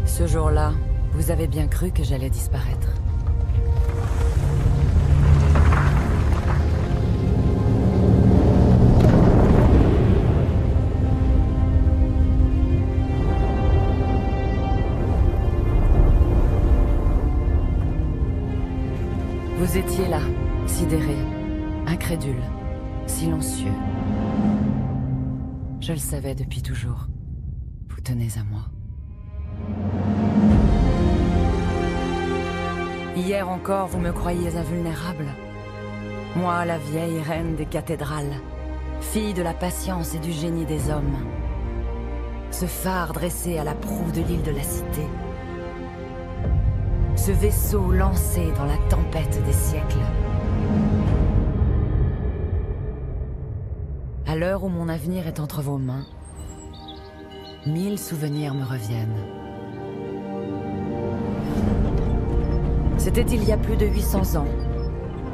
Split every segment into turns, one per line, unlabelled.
Ce jour-là, vous avez bien cru que j'allais disparaître. Vous étiez là, sidéré, incrédule, silencieux. Je le savais depuis toujours. Vous tenez à moi. Hier encore, vous me croyiez invulnérable. Moi, la vieille reine des cathédrales, fille de la patience et du génie des hommes. Ce phare dressé à la proue de l'île de la Cité. Ce vaisseau lancé dans la tempête des siècles. À l'heure où mon avenir est entre vos mains, 1000 souvenirs me reviennent. C'était il y a plus de 800 ans.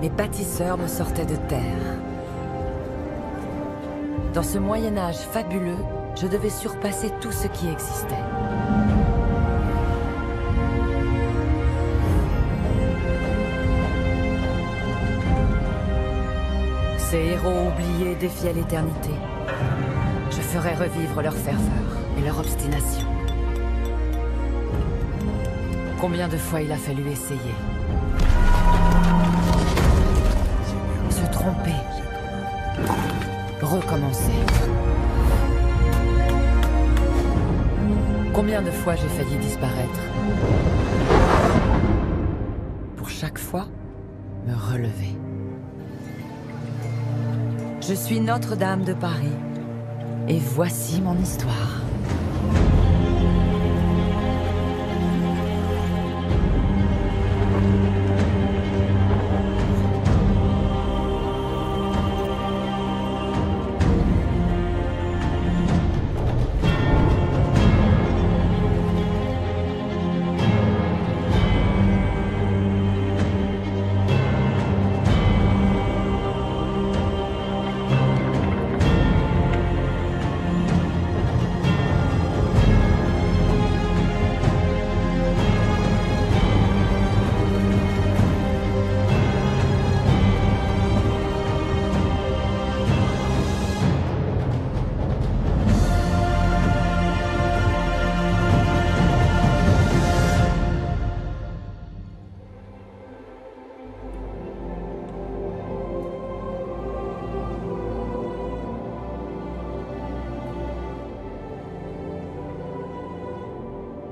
Mes bâtisseurs me sortaient de terre. Dans ce Moyen-Âge fabuleux, je devais surpasser tout ce qui existait. Ces héros oubliés défiaient l'éternité. Je ferais revivre leur ferveur et leur obstination. Combien de fois il a fallu essayer. Se tromper. Recommencer. Combien de fois j'ai failli disparaître. Pour chaque fois, me relever. Je suis Notre-Dame de Paris. Et voici mon histoire.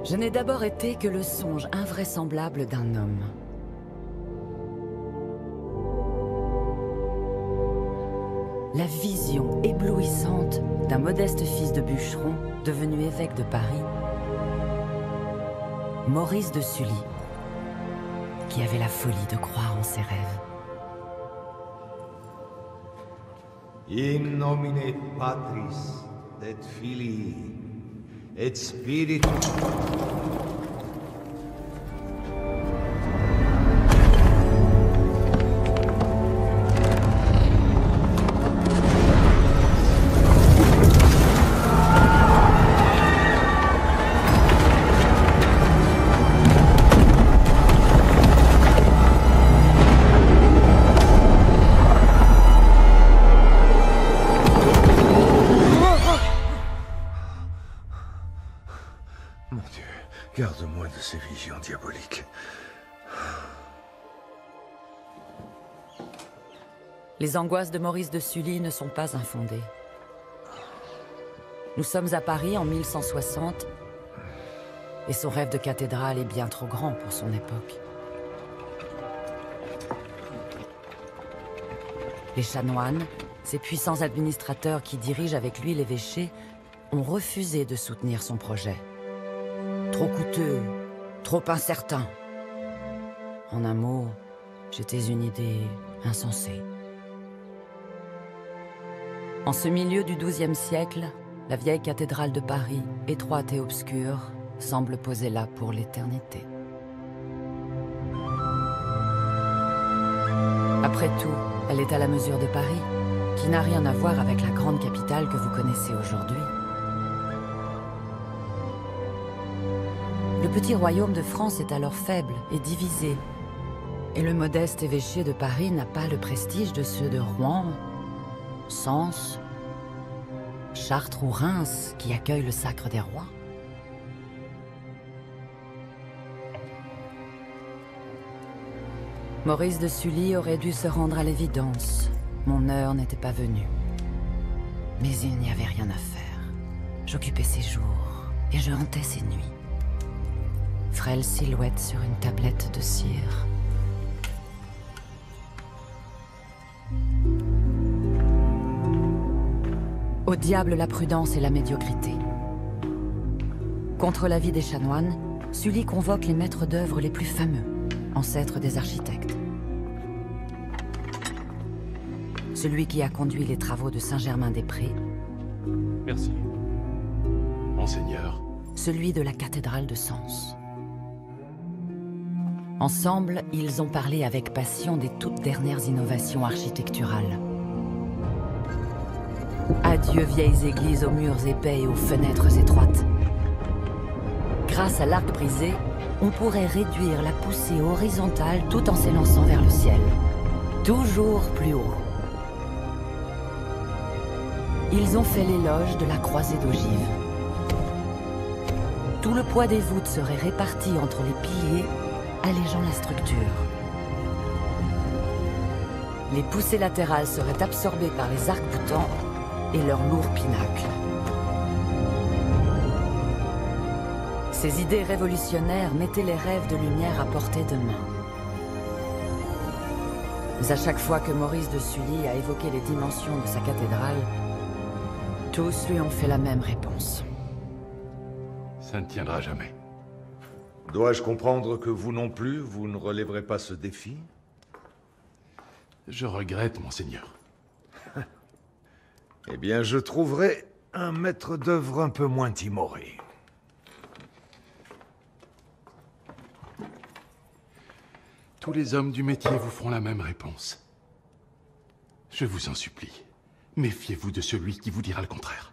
Je n'ai d'abord été que le songe invraisemblable d'un homme. La vision éblouissante d'un modeste fils de bûcheron devenu évêque de Paris, Maurice de Sully, qui avait la folie de croire en ses rêves.
In nomine Patris et Filii et Spiritus.
Mon Dieu, garde-moi de ces visions diaboliques.
Les angoisses de Maurice de Sully ne sont pas infondées. Nous sommes à Paris en 1160, et son rêve de cathédrale est bien trop grand pour son époque. Les chanoines, ces puissants administrateurs qui dirigent avec lui l'évêché, ont refusé de soutenir son projet. Trop coûteux, trop incertain. En un mot, j'étais une idée insensée. En ce milieu du XIIe siècle, la vieille cathédrale de Paris, étroite et obscure, semble posée là pour l'éternité. Après tout, elle est à la mesure de Paris, qui n'a rien à voir avec la grande capitale que vous connaissez aujourd'hui. Le petit royaume de France est alors faible et divisé, et le modeste évêché de Paris n'a pas le prestige de ceux de Rouen, Sens, Chartres ou Reims qui accueillent le sacre des rois. Maurice de Sully aurait dû se rendre à l'évidence. Mon heure n'était pas venue. Mais il n'y avait rien à faire. J'occupais ses jours et je hantais ses nuits. Frêle silhouette sur une tablette de cire. Au diable la prudence et la médiocrité. Contre l'avis des chanoines, Sully convoque les maîtres d'œuvre les plus fameux, ancêtres des architectes. Celui qui a conduit les travaux de Saint-Germain-des-Prés.
Merci. Monseigneur.
Celui de la cathédrale de Sens. Ensemble, ils ont parlé avec passion des toutes dernières innovations architecturales. Adieu vieilles églises aux murs épais et aux fenêtres étroites. Grâce à l'arc brisé, on pourrait réduire la poussée horizontale tout en s'élançant vers le ciel. Toujours plus haut. Ils ont fait l'éloge de la croisée d'ogives. Tout le poids des voûtes serait réparti entre les piliers, allégeant la structure. Les poussées latérales seraient absorbées par les arcs-boutants et leurs lourds pinacles. Ces idées révolutionnaires mettaient les rêves de lumière à portée de main. Mais à chaque fois que Maurice de Sully a évoqué les dimensions de sa cathédrale, tous lui ont fait la même réponse.
Ça ne tiendra jamais.
Dois-je comprendre que vous non plus, vous ne relèverez pas ce défi?
Je regrette, monseigneur.
Eh bien, je trouverai un maître d'œuvre un peu moins timoré.
Tous les hommes du métier vous feront la même réponse. Je vous en supplie, méfiez-vous de celui qui vous dira le contraire.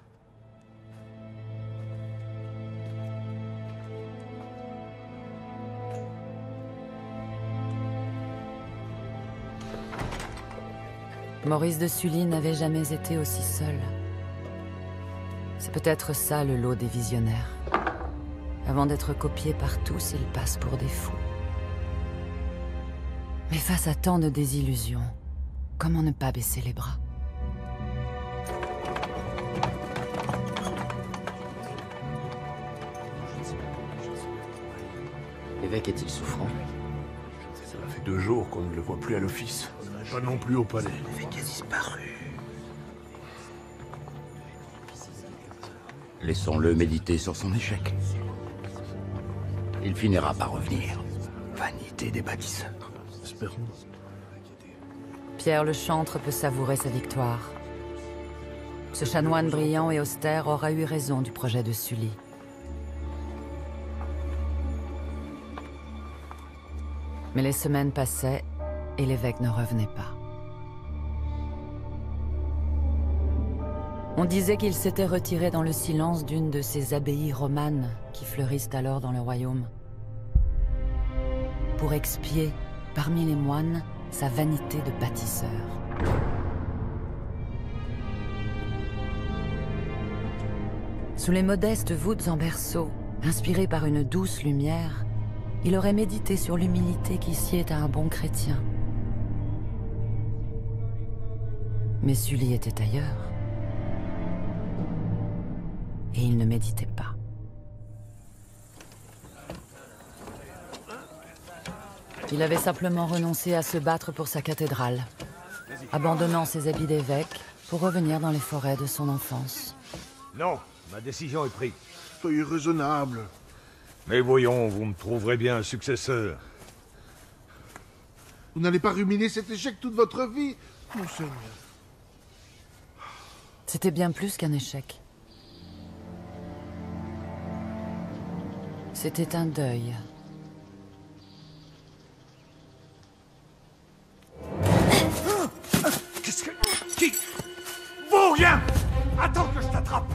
Maurice de Sully n'avait jamais été aussi seul. C'est peut-être ça le lot des visionnaires. Avant d'être copiés par tous, ils passent pour des fous. Mais face à tant de désillusions, comment ne pas baisser les bras?
L'évêque est-il souffrant?
Ça fait 2 jours qu'on ne le voit plus à l'office. Pas non plus au palais.
L'évêque a disparu. Laissons-le méditer sur son échec. Il finira par revenir. Vanité des bâtisseurs.
Espérons.
Pierre le Chantre peut savourer sa victoire. Ce chanoine brillant et austère aura eu raison du projet de Sully. Mais les semaines passaient et l'évêque ne revenait pas. On disait qu'il s'était retiré dans le silence d'une de ces abbayes romanes qui fleurissent alors dans le royaume, pour expier, parmi les moines, sa vanité de bâtisseur. Sous les modestes voûtes en berceau, inspiré par une douce lumière, il aurait médité sur l'humilité qui sied à un bon chrétien. Mais Sully était ailleurs. Et il ne méditait pas. Il avait simplement renoncé à se battre pour sa cathédrale, abandonnant ses habits d'évêque pour revenir dans les forêts de son enfance.
Non, ma décision est prise.
Soyez raisonnable.
Mais voyons, vous me trouverez bien un successeur.
Vous n'allez pas ruminer cet échec toute votre vie, monseigneur.
C'était bien plus qu'un échec. C'était un deuil.
Qu'est-ce que... Qui... Vaut rien! Attends que je t'attrape!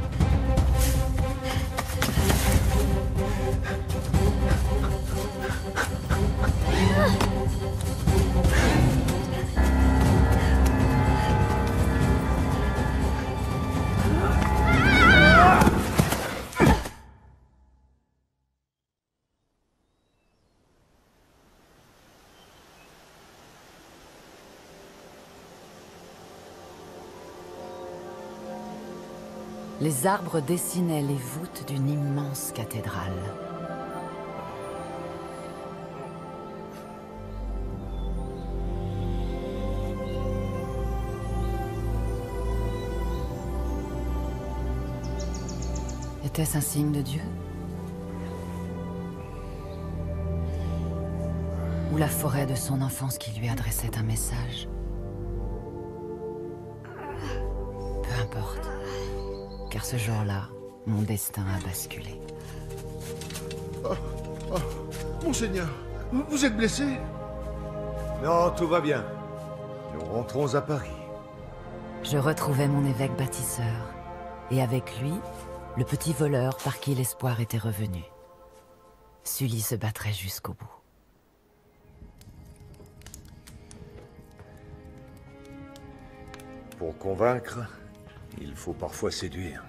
Les arbres dessinaient les voûtes d'une immense cathédrale. Était-ce un signe de Dieu? Ou la forêt de son enfance qui lui adressait un message? Peu importe. Car ce jour-là, mon destin a basculé.
Monseigneur, vous êtes blessé?
Non, tout va bien. Nous rentrons à Paris.
Je retrouvais mon évêque bâtisseur, et avec lui, le petit voleur par qui l'espoir était revenu. Sully se battrait jusqu'au bout.
Pour convaincre, il faut parfois séduire.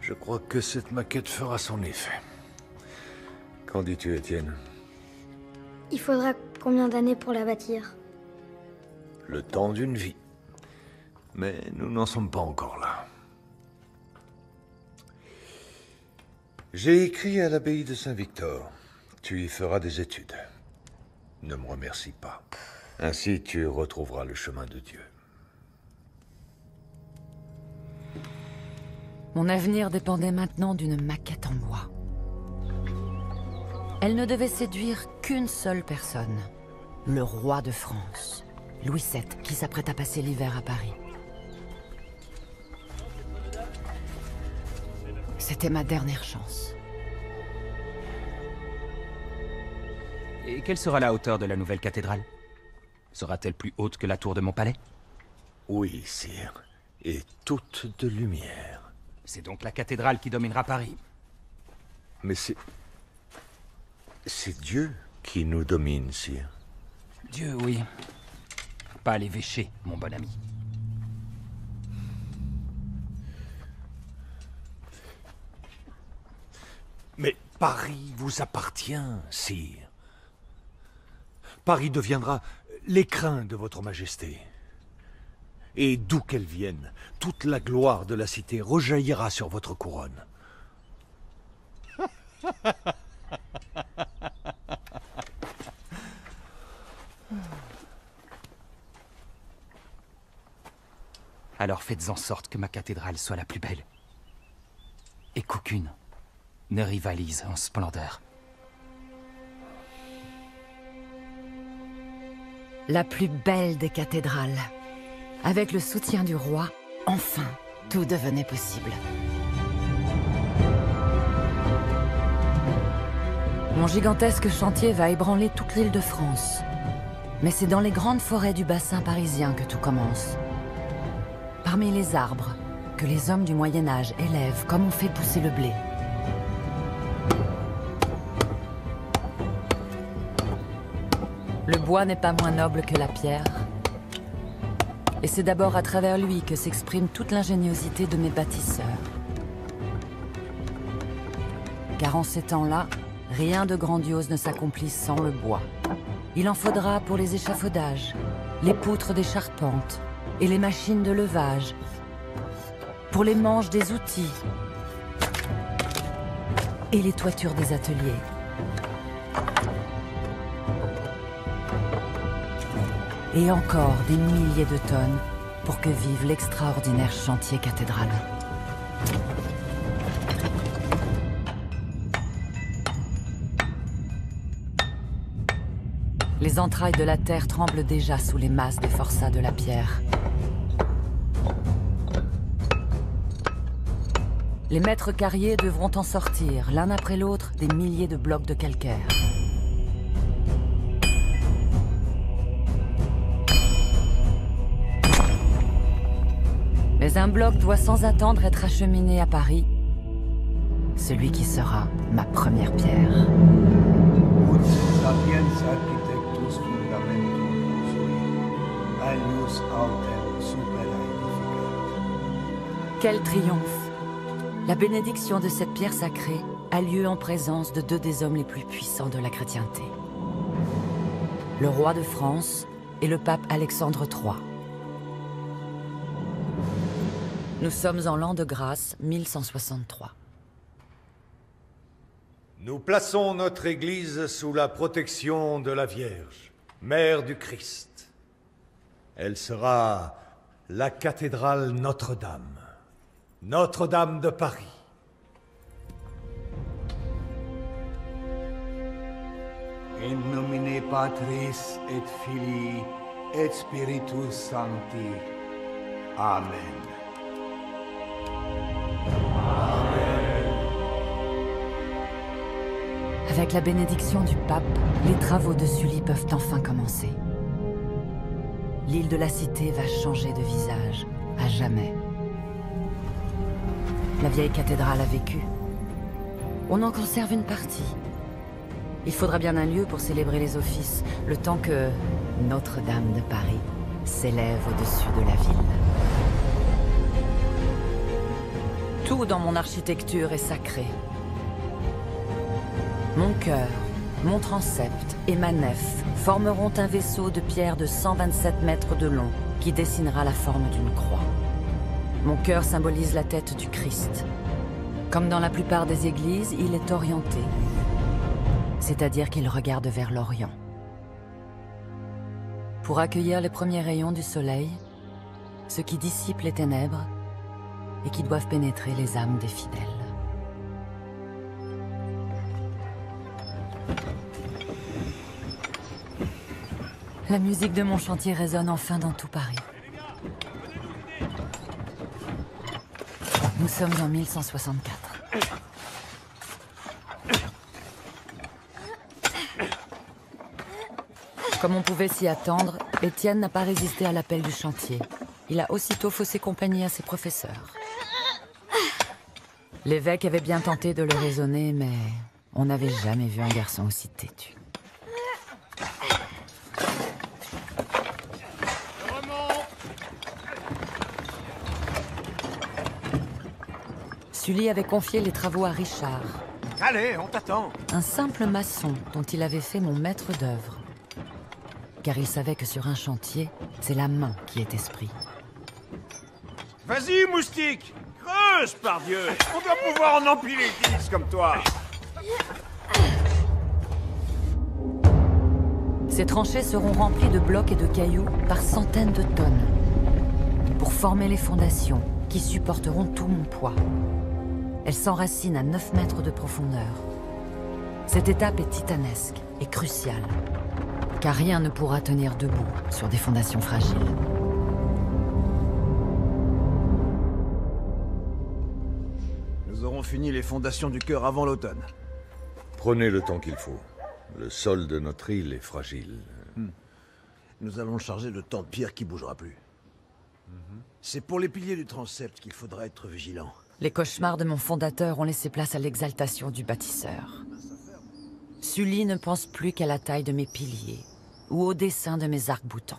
Je crois que cette maquette fera son effet. Qu'en dis-tu, Étienne?
Il faudra combien d'années pour la bâtir?
Le temps d'une vie. Mais nous n'en sommes pas encore là. J'ai écrit à l'abbaye de Saint-Victor. Tu y feras des études. Ne me remercie pas. Ainsi, tu retrouveras le chemin de Dieu.
Mon avenir dépendait maintenant d'une maquette en bois. Elle ne devait séduire qu'une seule personne. Le roi de France, Louis VII, qui s'apprête à passer l'hiver à Paris. C'était ma dernière chance.
Et quelle sera la hauteur de la nouvelle cathédrale? Sera-t-elle plus haute que la tour de mon palais?
Oui, sire. Et toute de lumière.
C'est donc la cathédrale qui dominera Paris.
Mais c'est... c'est Dieu qui nous domine, sire.
Dieu, oui. Pas l'évêché, mon bon ami.
Mais Paris vous appartient, sire. Paris deviendra l'écrin de votre majesté. Et d'où qu'elle vienne, toute la gloire de la cité rejaillira sur votre couronne.
Alors faites en sorte que ma cathédrale soit la plus belle. Et qu'aucune ne rivalise en splendeur.
La plus belle des cathédrales. Avec le soutien du roi, enfin, tout devenait possible. Mon gigantesque chantier va ébranler toute l'île de France. Mais c'est dans les grandes forêts du bassin parisien que tout commence. Parmi les arbres, que les hommes du Moyen-Âge élèvent comme on fait pousser le blé. Le bois n'est pas moins noble que la pierre. Et c'est d'abord à travers lui que s'exprime toute l'ingéniosité de mes bâtisseurs. Car en ces temps-là, rien de grandiose ne s'accomplit sans le bois. Il en faudra pour les échafaudages, les poutres des charpentes et les machines de levage, pour les manches des outils et les toitures des ateliers. Et encore des milliers de tonnes pour que vive l'extraordinaire chantier cathédral. Les entrailles de la terre tremblent déjà sous les masses des forçats de la pierre. Les maîtres carriers devront en sortir, l'un après l'autre, des milliers de blocs de calcaire. Mais un bloc doit sans attendre être acheminé à Paris. Celui qui sera ma première pierre.
Ut sapiens architectus fundamentum sui, alius autem supera edificat.
Quel triomphe! La bénédiction de cette pierre sacrée a lieu en présence de deux des hommes les plus puissants de la chrétienté. Le roi de France et le pape Alexandre III. Nous sommes en l'an de grâce 1163.
Nous plaçons notre Église sous la protection de la Vierge, Mère du Christ. Elle sera la cathédrale Notre-Dame, Notre-Dame de Paris.
In nomine Patris et Filii et Spiritus Sancti. Amen.
Avec la bénédiction du pape, les travaux de Sully peuvent enfin commencer. L'île de la Cité va changer de visage, à jamais. La vieille cathédrale a vécu. On en conserve une partie. Il faudra bien un lieu pour célébrer les offices, le temps que Notre-Dame de Paris s'élève au-dessus de la ville. Tout dans mon architecture est sacré. Mon chœur, mon transept et ma nef formeront un vaisseau de pierre de 127 mètres de long qui dessinera la forme d'une croix. Mon chœur symbolise la tête du Christ. Comme dans la plupart des églises, il est orienté, c'est-à-dire qu'il regarde vers l'Orient. Pour accueillir les premiers rayons du soleil, ceux qui dissipent les ténèbres et qui doivent pénétrer les âmes des fidèles. La musique de mon chantier résonne enfin dans tout Paris. Nous sommes en 1164. Comme on pouvait s'y attendre, Étienne n'a pas résisté à l'appel du chantier. Il a aussitôt faussé compagnie à ses professeurs. L'évêque avait bien tenté de le raisonner, mais on n'avait jamais vu un garçon aussi têtu. Sully avait confié les travaux à Richard.
Allez, on t'attend.
Un simple maçon dont il avait fait mon maître d'œuvre. Car il savait que sur un chantier, c'est la main qui est esprit.
Vas-y, moustique. Creuse, pardieu. On doit pouvoir en empiler 10 comme toi.
Ces tranchées seront remplies de blocs et de cailloux par centaines de tonnes. Pour former les fondations qui supporteront tout mon poids. Elles s'enracinent à 9 mètres de profondeur. Cette étape est titanesque et cruciale, car rien ne pourra tenir debout sur des fondations fragiles.
Nous aurons fini les fondations du chœur avant l'automne.
Prenez le temps qu'il faut. Le sol de notre île est fragile.
Nous allons le charger de tant de pierres qui bougera plus. C'est pour les piliers du transept qu'il faudra être vigilant.
Les cauchemars de mon fondateur ont laissé place à l'exaltation du bâtisseur. Sully ne pense plus qu'à la taille de mes piliers ou au dessin de mes arcs-boutants.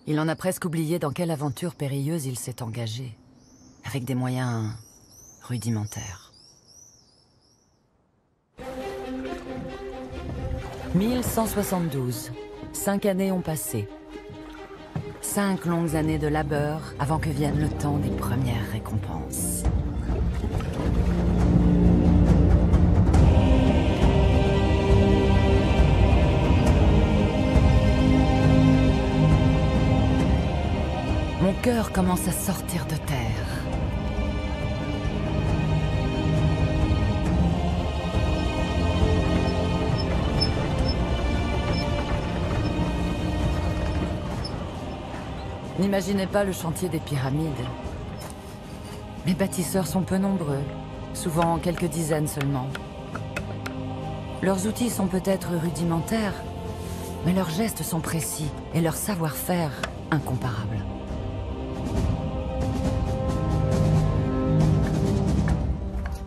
Il en a presque oublié dans quelle aventure périlleuse il s'est engagé, avec des moyens rudimentaires. 1172. 5 années ont passé. 5 longues années de labeur avant que vienne le temps des premières récompenses. Mon cœur commence à sortir de terre. N'imaginez pas le chantier des pyramides. Les bâtisseurs sont peu nombreux, souvent quelques dizaines seulement. Leurs outils sont peut-être rudimentaires, mais leurs gestes sont précis et leur savoir-faire incomparable.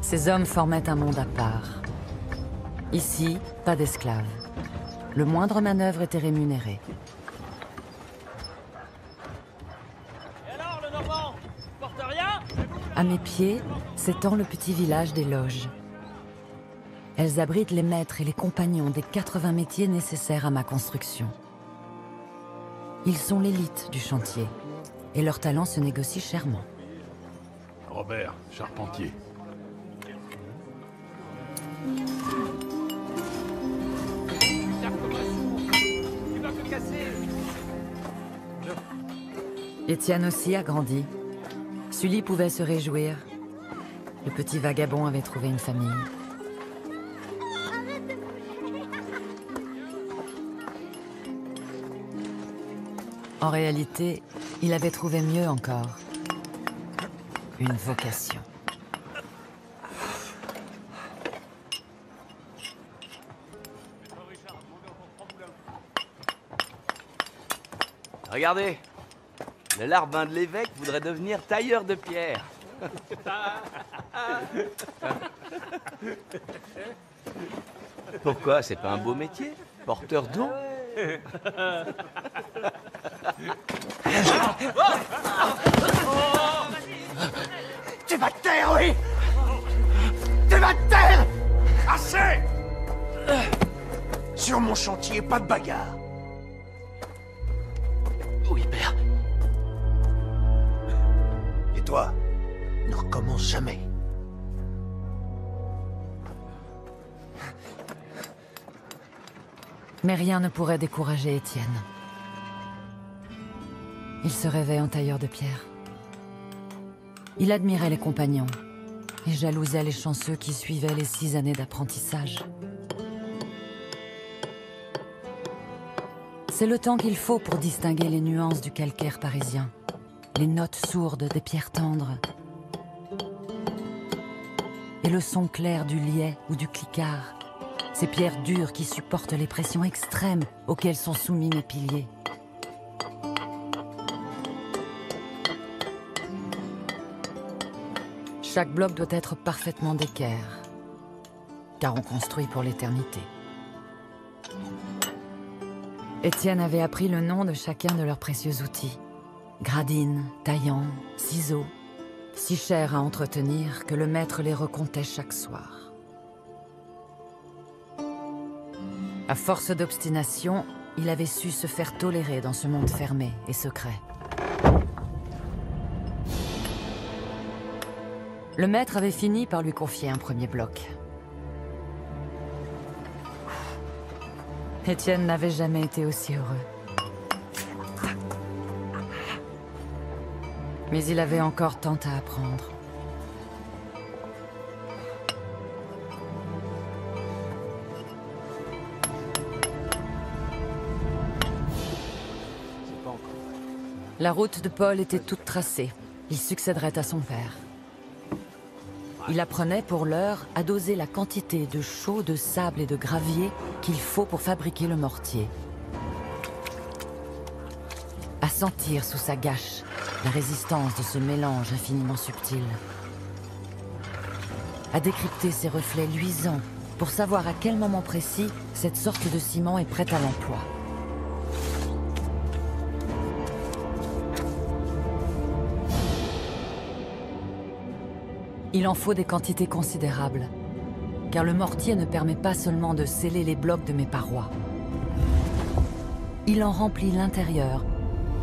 Ces hommes formaient un monde à part. Ici, pas d'esclaves. Le moindre manœuvre était rémunéré.
Et alors, le Normand, porte rien?
À mes pieds s'étend le petit village des loges. Elles abritent les maîtres et les compagnons des 80 métiers nécessaires à ma construction. Ils sont l'élite du chantier, et leur talent se négocie chèrement.
Robert, charpentier.
Étienne aussi a grandi. Sully pouvait se réjouir. Le petit vagabond avait trouvé une famille. En réalité, il avait trouvé mieux encore. Une vocation.
Regardez, le larbin de l'évêque voudrait devenir tailleur de pierre. Pourquoi? C'est pas un beau métier? Porteur d'eau?
Tu vas te taire, oui! Tu vas te taire! Assez! Sur mon chantier, pas de bagarre.
Oui, père.
Et toi, ne recommence jamais.
Mais rien ne pourrait décourager Étienne. Il se rêvait en tailleur de pierre. Il admirait les compagnons et jalousait les chanceux qui suivaient les 6 années d'apprentissage. C'est le temps qu'il faut pour distinguer les nuances du calcaire parisien, les notes sourdes des pierres tendres et le son clair du liais ou du cliquard, ces pierres dures qui supportent les pressions extrêmes auxquelles sont soumis mes piliers. Chaque bloc doit être parfaitement d'équerre, car on construit pour l'éternité. Étienne avait appris le nom de chacun de leurs précieux outils. Gradines, taillants, ciseaux, si chers à entretenir que le maître les recomptait chaque soir. À force d'obstination, il avait su se faire tolérer dans ce monde fermé et secret. Le maître avait fini par lui confier un premier bloc. Étienne n'avait jamais été aussi heureux. Mais il avait encore tant à apprendre. La route de Paul était toute tracée. Il succéderait à son père. Il apprenait pour l'heure à doser la quantité de chaux, de sable et de gravier qu'il faut pour fabriquer le mortier. À sentir sous sa gâche la résistance de ce mélange infiniment subtil. À décrypter ses reflets luisants pour savoir à quel moment précis cette sorte de ciment est prête à l'emploi. Il en faut des quantités considérables, car le mortier ne permet pas seulement de sceller les blocs de mes parois. Il en remplit l'intérieur,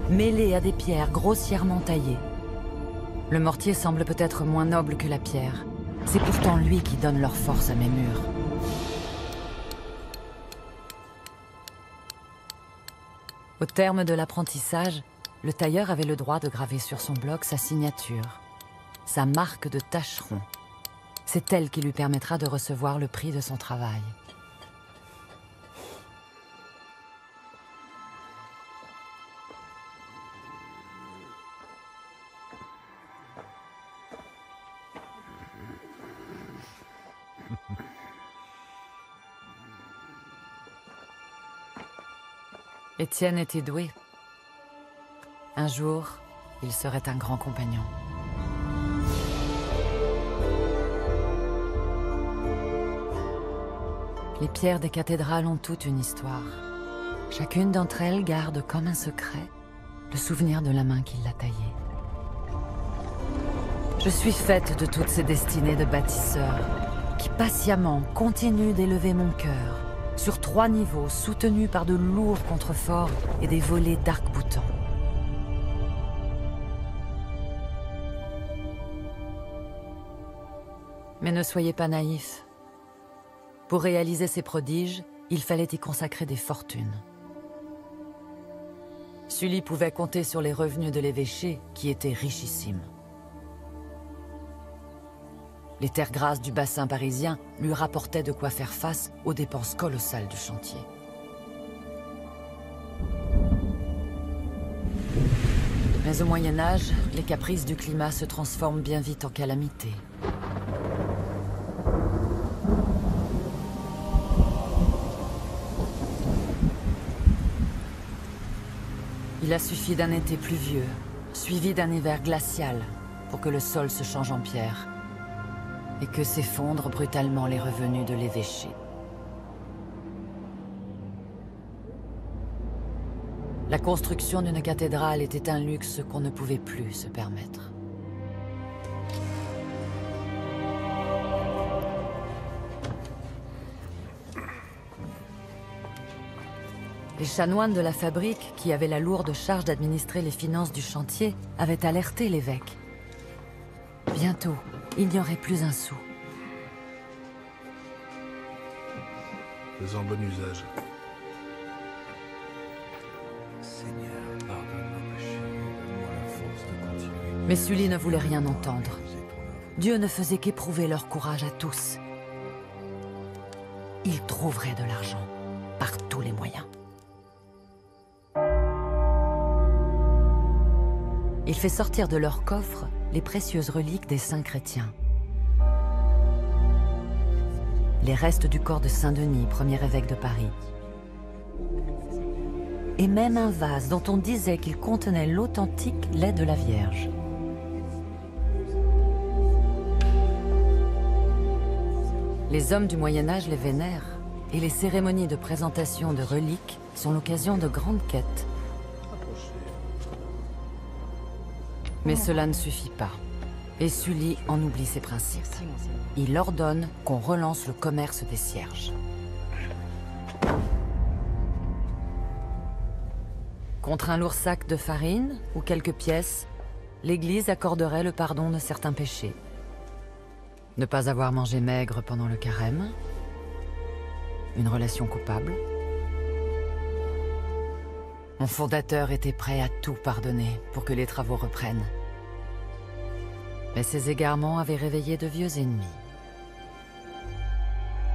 mêlé à des pierres grossièrement taillées. Le mortier semble peut-être moins noble que la pierre. C'est pourtant lui qui donne leur force à mes murs. Au terme de l'apprentissage, le tailleur avait le droit de graver sur son bloc sa signature. Sa marque de tâcheron. C'est elle qui lui permettra de recevoir le prix de son travail. Étienne était doué. Un jour, il serait un grand compagnon. Les pierres des cathédrales ont toute une histoire. Chacune d'entre elles garde comme un secret le souvenir de la main qui l'a taillée. Je suis faite de toutes ces destinées de bâtisseurs qui patiemment continuent d'élever mon cœur sur 3 niveaux soutenus par de lourds contreforts et des volets d'arc-boutants. Mais ne soyez pas naïfs. Pour réaliser ces prodiges, il fallait y consacrer des fortunes. Sully pouvait compter sur les revenus de l'évêché, qui étaient richissimes. Les terres grasses du bassin parisien lui rapportaient de quoi faire face aux dépenses colossales du chantier. Mais au Moyen-Âge, les caprices du climat se transforment bien vite en calamités. Il a suffi d'un été pluvieux, suivi d'un hiver glacial, pour que le sol se change en pierre, et que s'effondrent brutalement les revenus de l'évêché. La construction d'une cathédrale était un luxe qu'on ne pouvait plus se permettre. Les chanoines de la fabrique, qui avaient la lourde charge d'administrer les finances du chantier, avaient alerté l'évêque. Bientôt, il n'y aurait plus un sou.
Faisant bon usage.
Seigneur, pardonne nos péchés, donne-moi la force de continuer.
Mais Sully ne voulait rien entendre. Dieu ne faisait qu'éprouver leur courage à tous. Ils trouveraient de l'argent, par tous les moyens. Il fait sortir de leur coffre les précieuses reliques des saints chrétiens. Les restes du corps de Saint-Denis, premier évêque de Paris. Et même un vase dont on disait qu'il contenait l'authentique lait de la Vierge. Les hommes du Moyen-Âge les vénèrent, et les cérémonies de présentation de reliques sont l'occasion de grandes quêtes. Mais cela ne suffit pas. Et Sully en oublie ses principes. Il ordonne qu'on relance le commerce des cierges. Contre un lourd sac de farine ou quelques pièces, l'Église accorderait le pardon de certains péchés. Ne pas avoir mangé maigre pendant le carême, une relation coupable. Mon fondateur était prêt à tout pardonner pour que les travaux reprennent. Mais ces égarements avaient réveillé de vieux ennemis.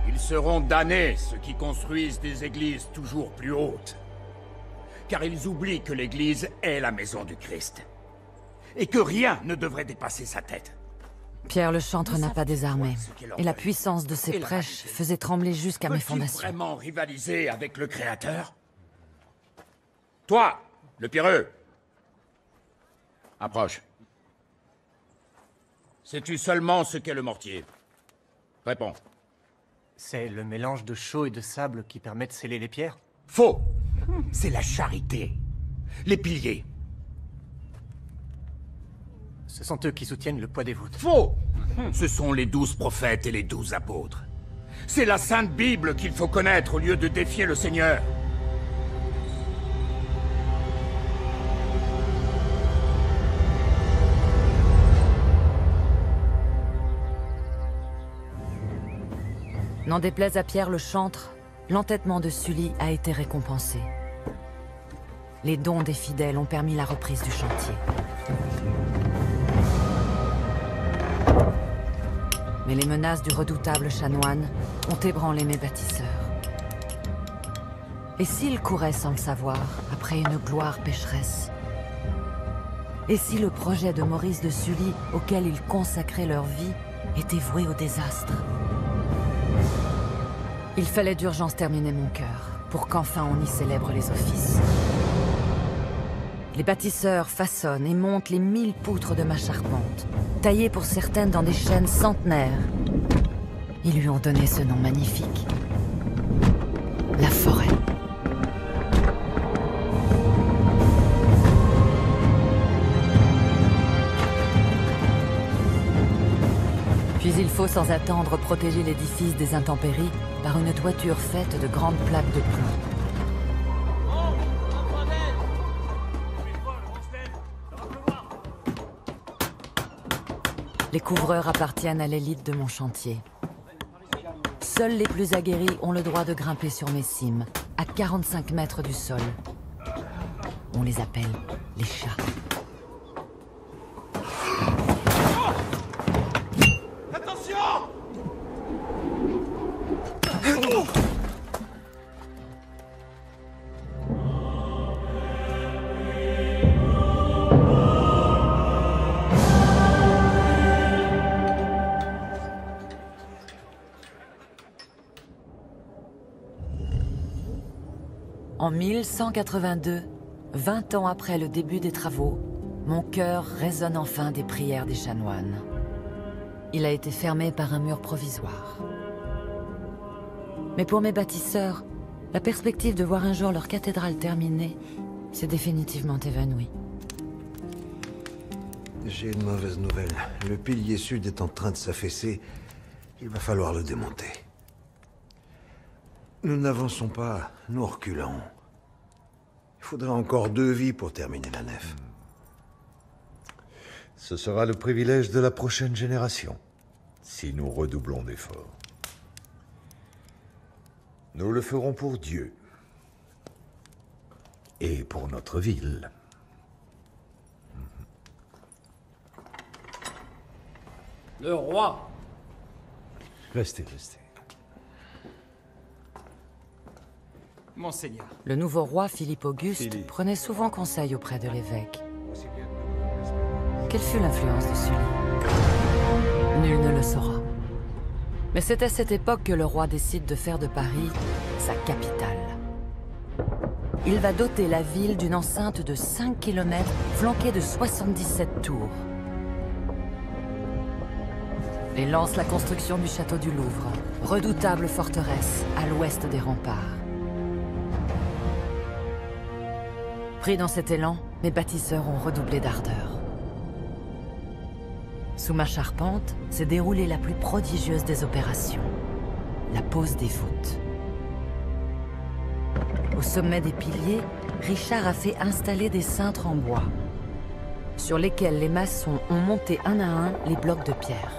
Ils seront damnés, ceux qui construisent des églises toujours plus hautes. Car ils oublient que l'église est la maison du Christ. Et que rien ne devrait dépasser sa tête.
Pierre le Chantre n'a pas désarmé. Et la puissance de ses prêches faisait trembler jusqu'à mes fondations.
Peut-il vraiment rivaliser avec le Créateur? Toi, le pierreux. Approche. Sais-tu seulement ce qu'est le mortier? Réponds.
C'est le mélange de chaux et de sable qui permet de sceller les pierres?
Faux. C'est la charité. Les piliers.
Ce sont eux qui soutiennent le poids des voûtes.
Faux. Ce sont les 12 prophètes et les 12 apôtres. C'est la Sainte Bible qu'il faut connaître au lieu de défier le Seigneur.
N'en déplaise à Pierre le Chantre, l'entêtement de Sully a été récompensé. Les dons des fidèles ont permis la reprise du chantier. Mais les menaces du redoutable chanoine ont ébranlé mes bâtisseurs. Et s'ils couraient sans le savoir, après une gloire pécheresse? Et si le projet de Maurice de Sully, auquel ils consacraient leur vie, était voué au désastre? Il fallait d'urgence terminer mon cœur, pour qu'enfin on y célèbre les offices. Les bâtisseurs façonnent et montent les 1000 poutres de ma charpente, taillées pour certaines dans des chênes centenaires. Ils lui ont donné ce nom magnifique. La forêt. Puis il faut sans attendre protéger l'édifice des intempéries par une toiture faite de grandes plaques de plomb. Les couvreurs appartiennent à l'élite de mon chantier. Seuls les plus aguerris ont le droit de grimper sur mes cimes, à 45 mètres du sol. On les appelle les chats.
Attention!
En 1182, 20 ans après le début des travaux, mon cœur résonne enfin des prières des chanoines. Il a été fermé par un mur provisoire. Mais pour mes bâtisseurs, la perspective de voir un jour leur cathédrale terminée s'est définitivement évanouie.
J'ai une mauvaise nouvelle. Le pilier sud est en train de s'affaisser. Il va falloir le démonter. Nous n'avançons pas, nous reculons. Il faudrait encore 2 vies pour terminer la nef.
Ce sera le privilège de la prochaine génération, si nous redoublons d'efforts. Nous le ferons pour Dieu. Et pour notre ville.
Le roi.
Restez, restez.
Monseigneur.
Le nouveau roi Philippe Auguste prenait souvent conseil auprès de l'évêque. Quelle fut l'influence de Sully? Nul ne le saura. Mais c'est à cette époque que le roi décide de faire de Paris sa capitale. Il va doter la ville d'une enceinte de 5 km flanquée de 77 tours. Et lance la construction du château du Louvre, redoutable forteresse à l'ouest des remparts. Pris dans cet élan, mes bâtisseurs ont redoublé d'ardeur. Sous ma charpente s'est déroulée la plus prodigieuse des opérations, la pose des voûtes. Au sommet des piliers, Richard a fait installer des cintres en bois, sur lesquels les maçons ont monté un à un les blocs de pierre.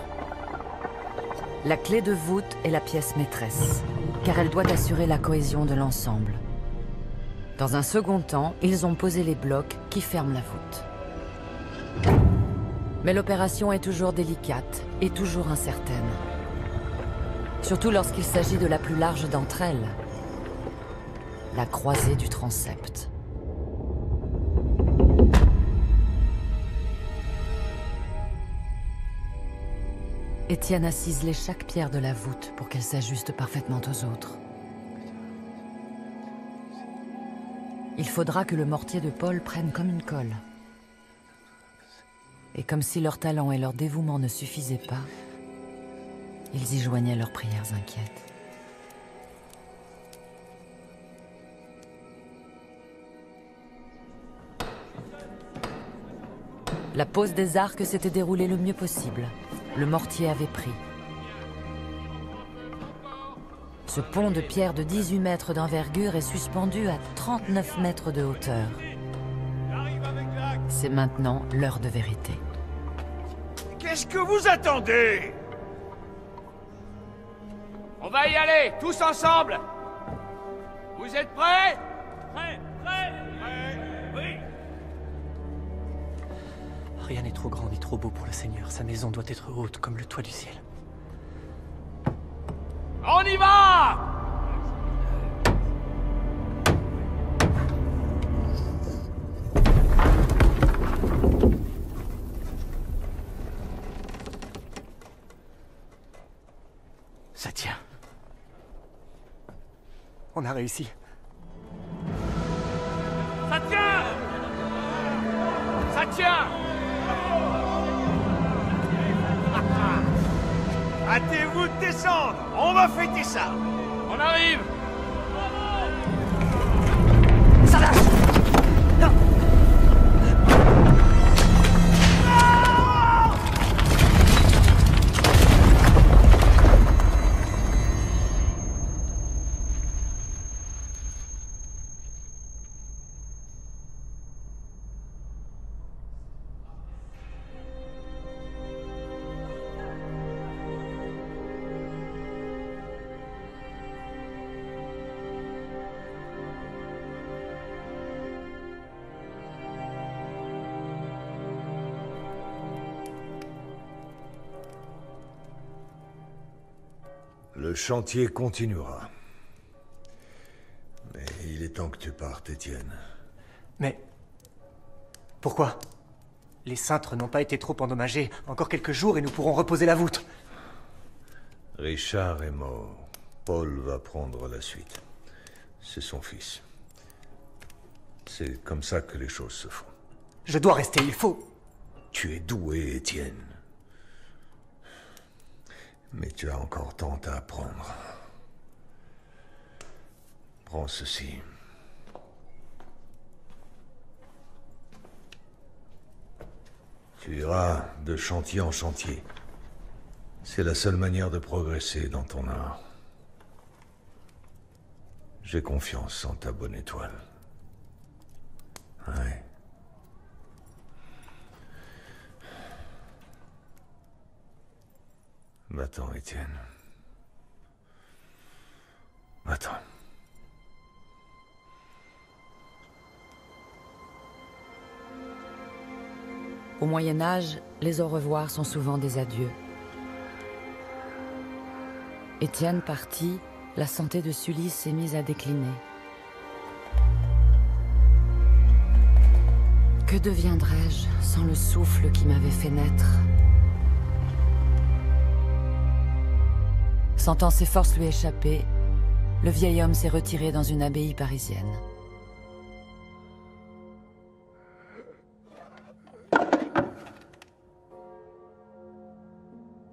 La clé de voûte est la pièce maîtresse, car elle doit assurer la cohésion de l'ensemble. Dans un second temps, ils ont posé les blocs qui ferment la voûte. Mais l'opération est toujours délicate et toujours incertaine. Surtout lorsqu'il s'agit de la plus large d'entre elles, la croisée du transept. Étienne a ciselé chaque pierre de la voûte pour qu'elle s'ajuste parfaitement aux autres. Il faudra que le mortier de Paul prenne comme une colle. Et comme si leur talent et leur dévouement ne suffisaient pas, ils y joignaient leurs prières inquiètes. La pose des arcs s'était déroulée le mieux possible. Le mortier avait pris. Ce pont de pierre de 18 mètres d'envergure est suspendu à 39 mètres de hauteur. C'est maintenant l'heure de vérité.
Qu'est-ce que vous attendez?
On va y aller, tous ensemble. Vous êtes prêts?
Prêt, prêt, oui.
Rien n'est trop grand ni trop beau pour le Seigneur. Sa maison doit être haute comme le toit du ciel.
On y va!
Ça tient. On a réussi.
soutien.
Hâtez-vous de descendre. On va fêter ça.
On arrive.
Ça lâche. Non.
Le chantier continuera. Mais il est temps que tu partes, Étienne.
Mais... pourquoi? Les cintres n'ont pas été trop endommagés. Encore quelques jours et nous pourrons reposer la voûte.
Richard est mort. Paul va prendre la suite. C'est son fils. C'est comme ça que les choses se font.
Je dois rester, il faut...
Tu es doué, Étienne. Mais tu as encore tant à apprendre. Prends ceci. Tu iras de chantier en chantier. C'est la seule manière de progresser dans ton art. J'ai confiance en ta bonne étoile. Ouais. Va-t'en, Étienne. Va-t'en.
Au Moyen-Âge, les au revoir sont souvent des adieux. Étienne parti, la santé de Sully s'est mise à décliner. Que deviendrais-je sans le souffle qui m'avait fait naître ? Sentant ses forces lui échapper, le vieil homme s'est retiré dans une abbaye parisienne.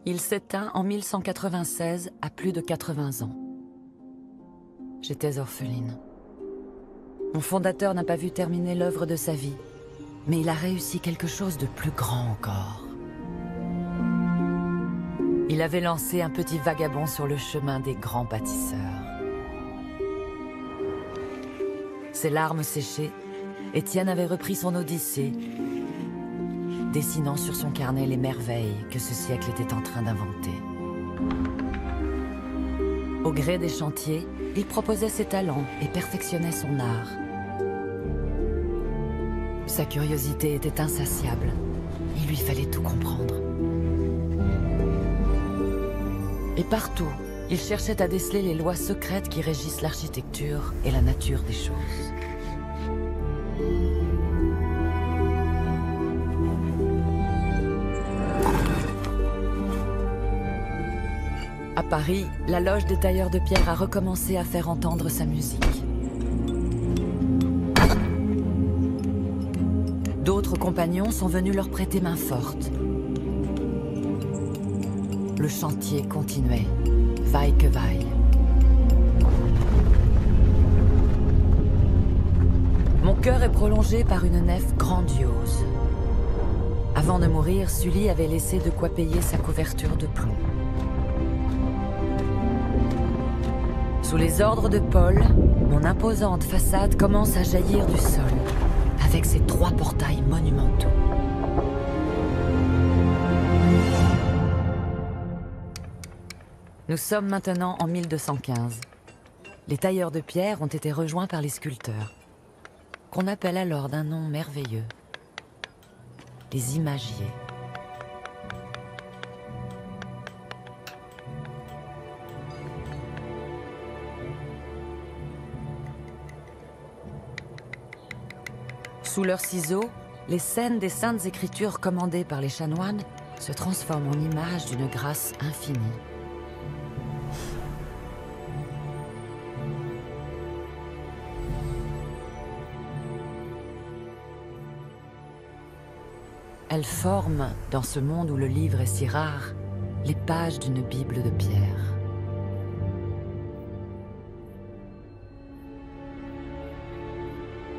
Il s'éteint en 1196 à plus de 80 ans. J'étais orpheline. Mon fondateur n'a pas vu terminer l'œuvre de sa vie, mais il a réussi quelque chose de plus grand encore. Il avait lancé un petit vagabond sur le chemin des grands bâtisseurs. Ses larmes séchées, Étienne avait repris son odyssée, dessinant sur son carnet les merveilles que ce siècle était en train d'inventer. Au gré des chantiers, il proposait ses talents et perfectionnait son art. Sa curiosité était insatiable. Il lui fallait tout comprendre. Et partout, il cherchait à déceler les lois secrètes qui régissent l'architecture et la nature des choses. À Paris, la loge des tailleurs de pierre a recommencé à faire entendre sa musique. D'autres compagnons sont venus leur prêter main forte. Le chantier continuait, vaille que vaille. Mon cœur est prolongé par une nef grandiose. Avant de mourir, Sully avait laissé de quoi payer sa couverture de plomb. Sous les ordres de Paul, mon imposante façade commence à jaillir du sol, avec ses 3 portails monumentaux. Nous sommes maintenant en 1215. Les tailleurs de pierre ont été rejoints par les sculpteurs, qu'on appelle alors d'un nom merveilleux, les imagiers. Sous leurs ciseaux, les scènes des saintes écritures commandées par les chanoines se transforment en images d'une grâce infinie. Elle forme, dans ce monde où le livre est si rare, les pages d'une Bible de pierre.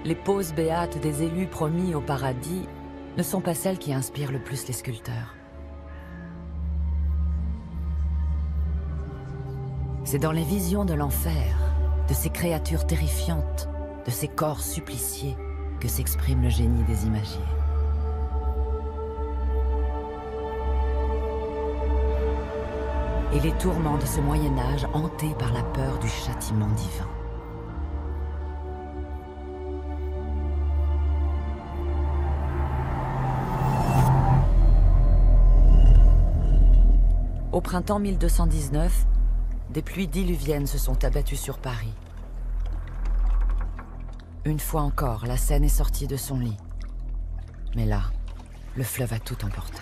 Les poses béates des élus promis au paradis ne sont pas celles qui inspirent le plus les sculpteurs. C'est dans les visions de l'enfer, de ces créatures terrifiantes, de ces corps suppliciés, que s'exprime le génie des imagiers. Et les tourments de ce Moyen-Âge hantés par la peur du châtiment divin. Au printemps 1219, des pluies diluviennes se sont abattues sur Paris. Une fois encore, la Seine est sortie de son lit. Mais là, le fleuve a tout emporté.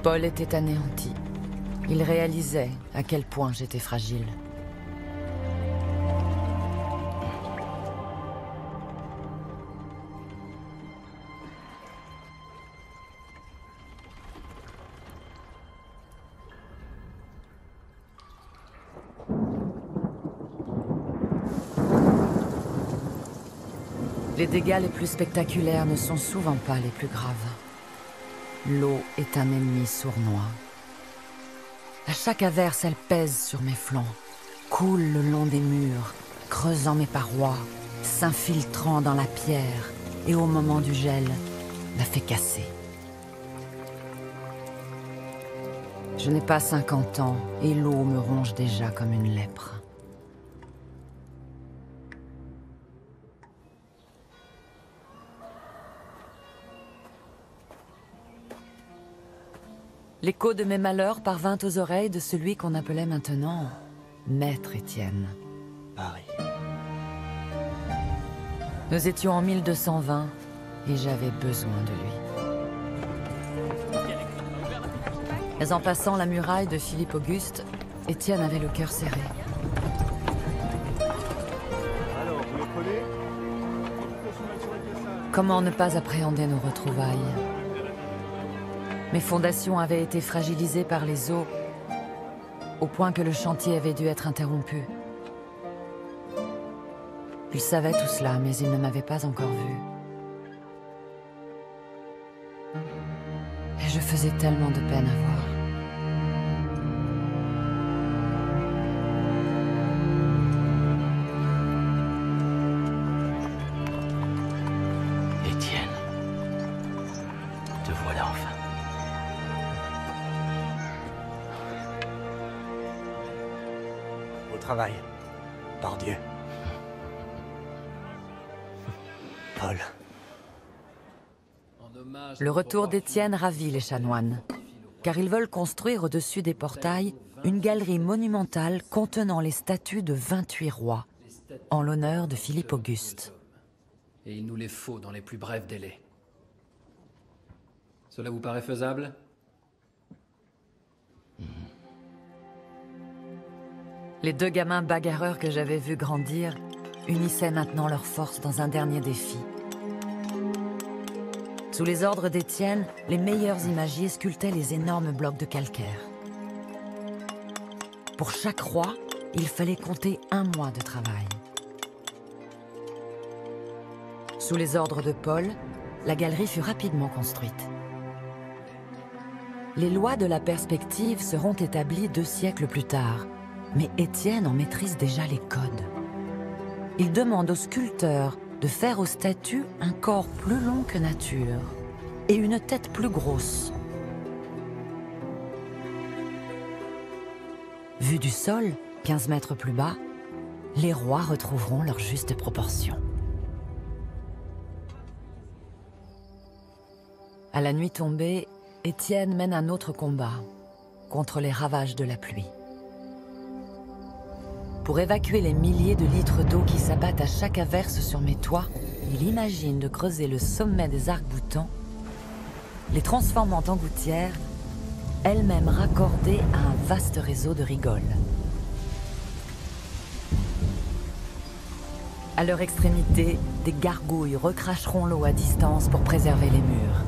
Paul était anéanti. Il réalisait à quel point j'étais fragile. Les dégâts les plus spectaculaires ne sont souvent pas les plus graves. L'eau est un ennemi sournois. À chaque averse, elle pèse sur mes flancs, coule le long des murs, creusant mes parois, s'infiltrant dans la pierre, et au moment du gel, la fait casser. Je n'ai pas 50 ans, et l'eau me ronge déjà comme une lèpre. L'écho de mes malheurs parvint aux oreilles de celui qu'on appelait maintenant Maître Étienne.
Paris.
Nous étions en 1220 et j'avais besoin de lui. Mais en passant la muraille de Philippe Auguste, Étienne avait le cœur serré. Comment ne pas appréhender nos retrouvailles ? Mes fondations avaient été fragilisées par les eaux, au point que le chantier avait dû être interrompu. Il savait tout cela, mais il ne m'avait pas encore vu. Et je faisais tellement de peine à voir.
Étienne, te voilà enfin.
Au travail. Par Dieu. Paul.
Le retour d'Étienne ravit les chanoines, car ils veulent construire au-dessus des portails une galerie monumentale contenant les statues de 28 rois, en l'honneur de Philippe Auguste.
Et il nous les faut dans les plus brefs délais. Cela vous paraît faisable ?
Les deux gamins bagarreurs que j'avais vus grandir unissaient maintenant leurs forces dans un dernier défi. Sous les ordres d'Étienne, les meilleurs imagiers sculptaient les énormes blocs de calcaire. Pour chaque roi, il fallait compter 1 mois de travail. Sous les ordres de Paul, la galerie fut rapidement construite. Les lois de la perspective seront établies 2 siècles plus tard, mais Étienne en maîtrise déjà les codes. Il demande aux sculpteurs de faire aux statues un corps plus long que nature et une tête plus grosse. Vu du sol, 15 mètres plus bas, les rois retrouveront leur juste proportion. À la nuit tombée, Étienne mène un autre combat contre les ravages de la pluie. Pour évacuer les milliers de litres d'eau qui s'abattent à chaque averse sur mes toits, il imagine de creuser le sommet des arcs-boutants, les transformant en gouttières, elles-mêmes raccordées à un vaste réseau de rigoles. À leur extrémité, des gargouilles recracheront l'eau à distance pour préserver les murs.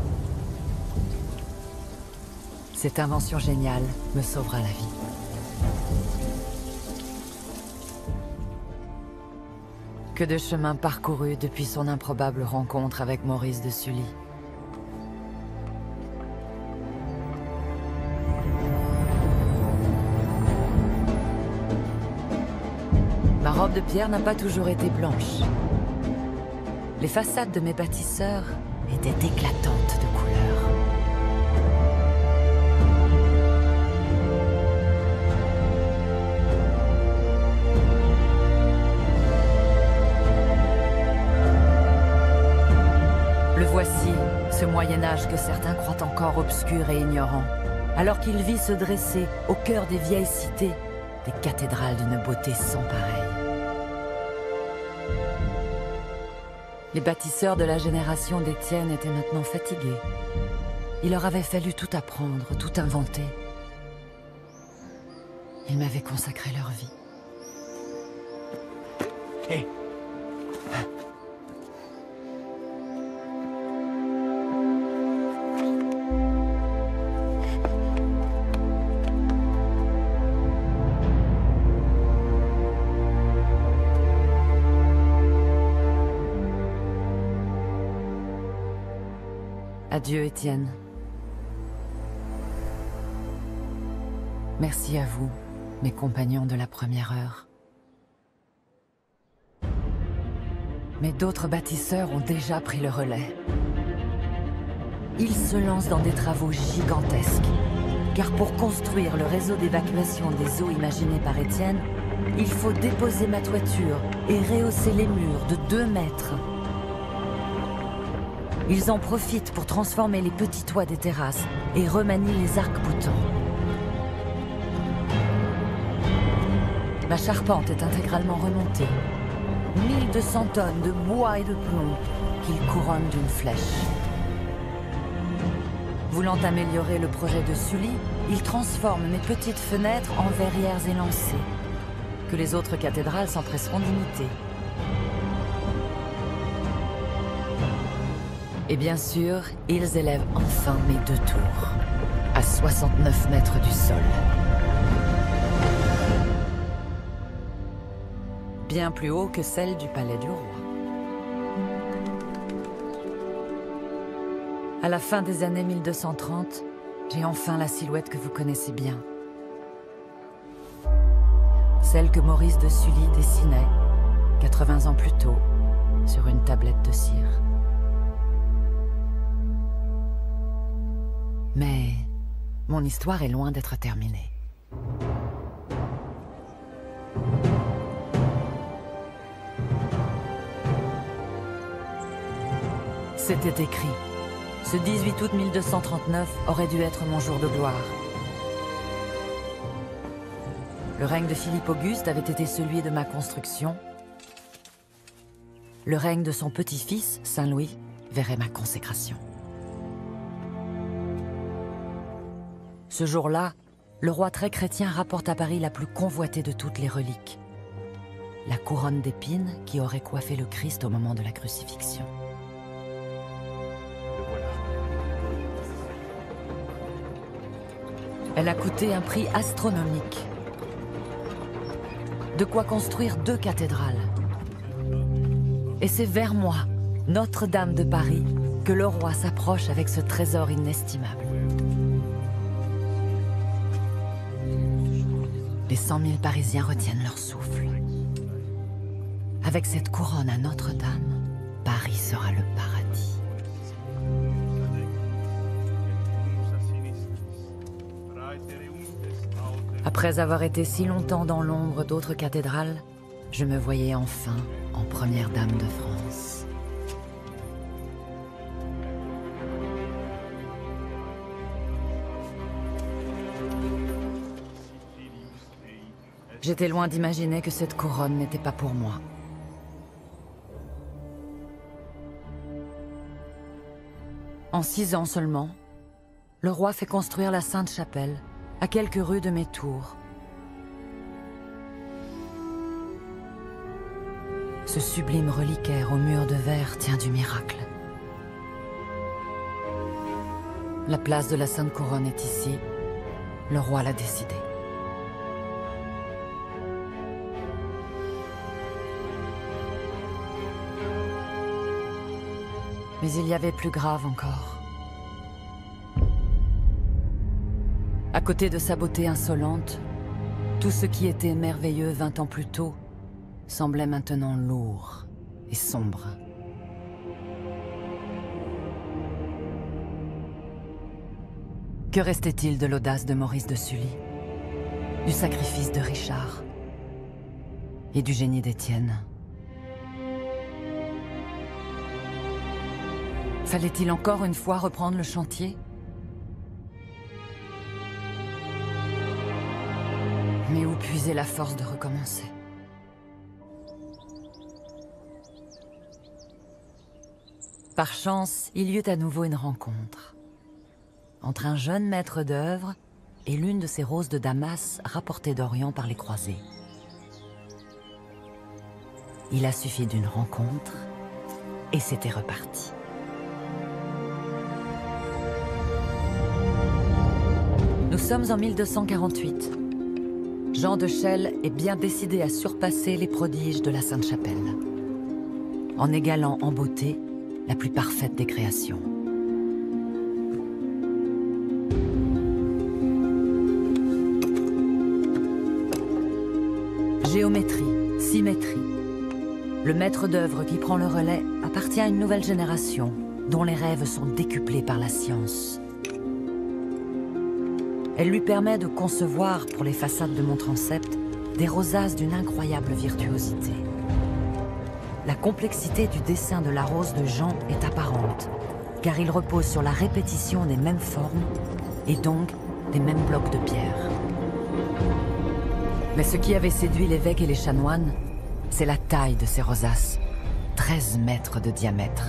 Cette invention géniale me sauvera la vie. Que de chemin parcouru depuis son improbable rencontre avec Maurice de Sully. Ma robe de pierre n'a pas toujours été blanche. Les façades de mes bâtisseurs étaient éclatantes de couleurs. Le voici, ce Moyen-Âge que certains croient encore obscur et ignorant, alors qu'il vit se dresser au cœur des vieilles cités, des cathédrales d'une beauté sans pareille. Les bâtisseurs de la génération d'Étienne étaient maintenant fatigués. Il leur avait fallu tout apprendre, tout inventer. Ils m'avaient consacré leur vie.
Hé!
Adieu, Étienne. Merci à vous, mes compagnons de la première heure. Mais d'autres bâtisseurs ont déjà pris le relais. Ils se lancent dans des travaux gigantesques, car pour construire le réseau d'évacuation des eaux imaginé par Étienne, il faut déposer ma toiture et rehausser les murs de 2 mètres. Ils en profitent pour transformer les petits toits des terrasses et remanient les arcs-boutants. Ma charpente est intégralement remontée. 1200 tonnes de bois et de plomb qu'ils couronnent d'une flèche. Voulant améliorer le projet de Sully, ils transforment mes petites fenêtres en verrières élancées, que les autres cathédrales s'empresseront d'imiter. Et bien sûr, ils élèvent enfin mes 2 tours, à 69 mètres du sol. Bien plus haut que celle du palais du roi. À la fin des années 1230, j'ai enfin la silhouette que vous connaissez bien. Celle que Maurice de Sully dessinait, 80 ans plus tôt, sur une tablette de cire. Mais mon histoire est loin d'être terminée. C'était écrit. Ce 18 août 1239 aurait dû être mon jour de gloire. Le règne de Philippe Auguste avait été celui de ma construction. Le règne de son petit-fils, Saint Louis, verrait ma consécration. Ce jour-là, le roi très chrétien rapporte à Paris la plus convoitée de toutes les reliques. La couronne d'épines qui aurait coiffé le Christ au moment de la crucifixion. Elle a coûté un prix astronomique. De quoi construire 2 cathédrales. Et c'est vers moi, Notre-Dame de Paris, que le roi s'approche avec ce trésor inestimable. Les 100 000 Parisiens retiennent leur souffle. Avec cette couronne à Notre-Dame, Paris sera le paradis. Après avoir été si longtemps dans l'ombre d'autres cathédrales, je me voyais enfin en première dame de France. J'étais loin d'imaginer que cette couronne n'était pas pour moi. En 6 ans seulement, le roi fait construire la Sainte-Chapelle, à quelques rues de mes tours. Ce sublime reliquaire au mur de verre tient du miracle. La place de la Sainte Couronne est ici. Le roi l'a décidé. Mais il y avait plus grave encore. À côté de sa beauté insolente, tout ce qui était merveilleux 20 ans plus tôt semblait maintenant lourd et sombre. Que restait-il de l'audace de Maurice de Sully, du sacrifice de Richard et du génie d'Étienne? Fallait-il encore une fois reprendre le chantier? Mais où puiser la force de recommencer? Par chance, il y eut à nouveau une rencontre entre un jeune maître d'œuvre et l'une de ces roses de Damas rapportées d'Orient par les croisés. Il a suffi d'une rencontre et c'était reparti. Nous sommes en 1248. Jean de Chelles est bien décidé à surpasser les prodiges de la Sainte-Chapelle, en égalant en beauté la plus parfaite des créations. Géométrie, symétrie. Le maître d'œuvre qui prend le relais appartient à une nouvelle génération dont les rêves sont décuplés par la science. Elle lui permet de concevoir pour les façades de Montransept des rosaces d'une incroyable virtuosité. La complexité du dessin de la rose de Jean est apparente, car il repose sur la répétition des mêmes formes et donc des mêmes blocs de pierre. Mais ce qui avait séduit l'évêque et les chanoines, c'est la taille de ces rosaces, 13 mètres de diamètre,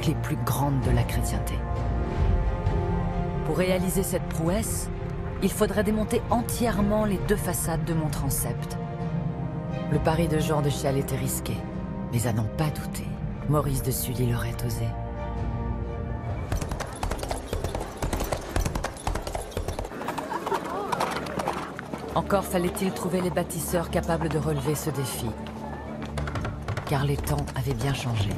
les plus grandes de la chrétienté. Pour réaliser cette prouesse, il faudrait démonter entièrement les 2 façades de Montransept. Le pari de Jean de Chelles était risqué, mais à n'en pas douter, Maurice de Sully l'aurait osé. Encore fallait-il trouver les bâtisseurs capables de relever ce défi, car les temps avaient bien changé.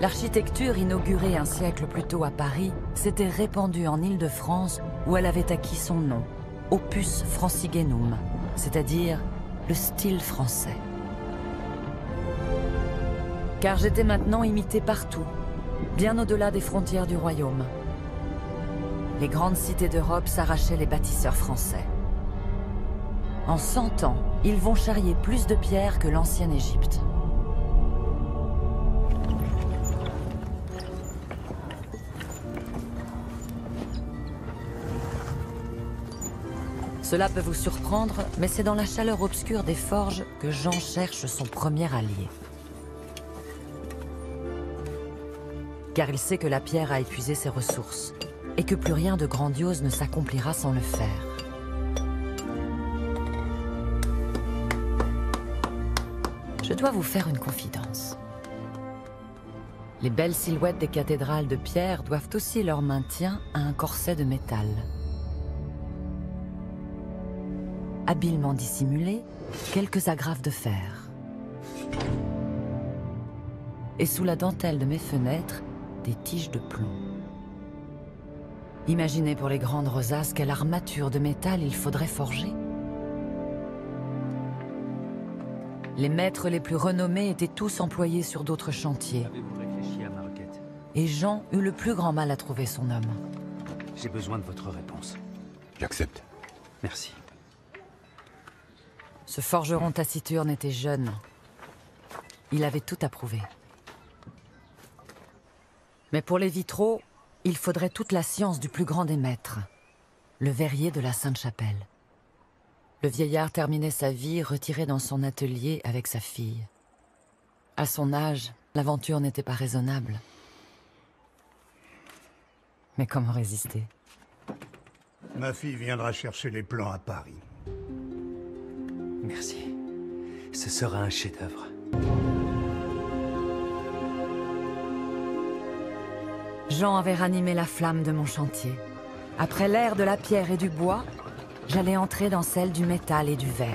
L'architecture inaugurée un siècle plus tôt à Paris s'était répandue en Île-de-France où elle avait acquis son nom, Opus Francigenum, c'est-à-dire le style français. Car j'étais maintenant imité partout, bien au-delà des frontières du royaume. Les grandes cités d'Europe s'arrachaient les bâtisseurs français. En 100 ans, ils vont charrier plus de pierres que l'ancienne Égypte. Cela peut vous surprendre, mais c'est dans la chaleur obscure des forges que Jean cherche son premier allié. Car il sait que la pierre a épuisé ses ressources, et que plus rien de grandiose ne s'accomplira sans le fer. Je dois vous faire une confidence. Les belles silhouettes des cathédrales de pierre doivent aussi leur maintien à un corset de métal. Habilement dissimulés, quelques agrafes de fer. Et sous la dentelle de mes fenêtres, des tiges de plomb. Imaginez pour les grandes rosaces quelle armature de métal il faudrait forger. Les maîtres les plus renommés étaient tous employés sur d'autres chantiers.
Avez-vous réfléchi à ma requête?
Et Jean eut le plus grand mal à trouver son homme.
J'ai besoin de votre réponse.
J'accepte.
Merci.
Ce forgeron taciturne était jeune. Il avait tout approuvé. Mais pour les vitraux, il faudrait toute la science du plus grand des maîtres, le verrier de la Sainte-Chapelle. Le vieillard terminait sa vie retiré dans son atelier avec sa fille. À son âge, l'aventure n'était pas raisonnable. Mais comment résister?
Ma fille viendra chercher les plans à Paris.
Merci. Ce sera un chef-d'œuvre.
Jean avait ranimé la flamme de mon chantier. Après l'ère de la pierre et du bois, j'allais entrer dans celle du métal et du verre.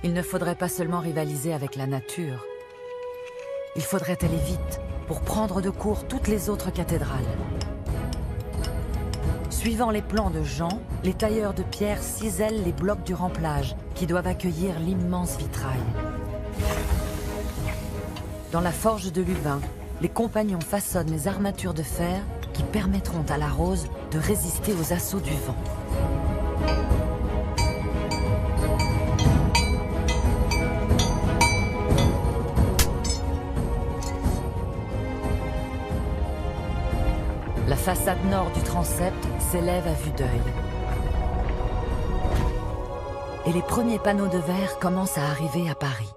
Il ne faudrait pas seulement rivaliser avec la nature. Il faudrait aller vite pour prendre de court toutes les autres cathédrales. Suivant les plans de Jean, les tailleurs de pierre cisèlent les blocs du remplage qui doivent accueillir l'immense vitrail. Dans la forge de Lubin, les compagnons façonnent les armatures de fer qui permettront à la rose de résister aux assauts du vent. La façade nord du transept s'élève à vue d'œil. Et les premiers panneaux de verre commencent à arriver à Paris.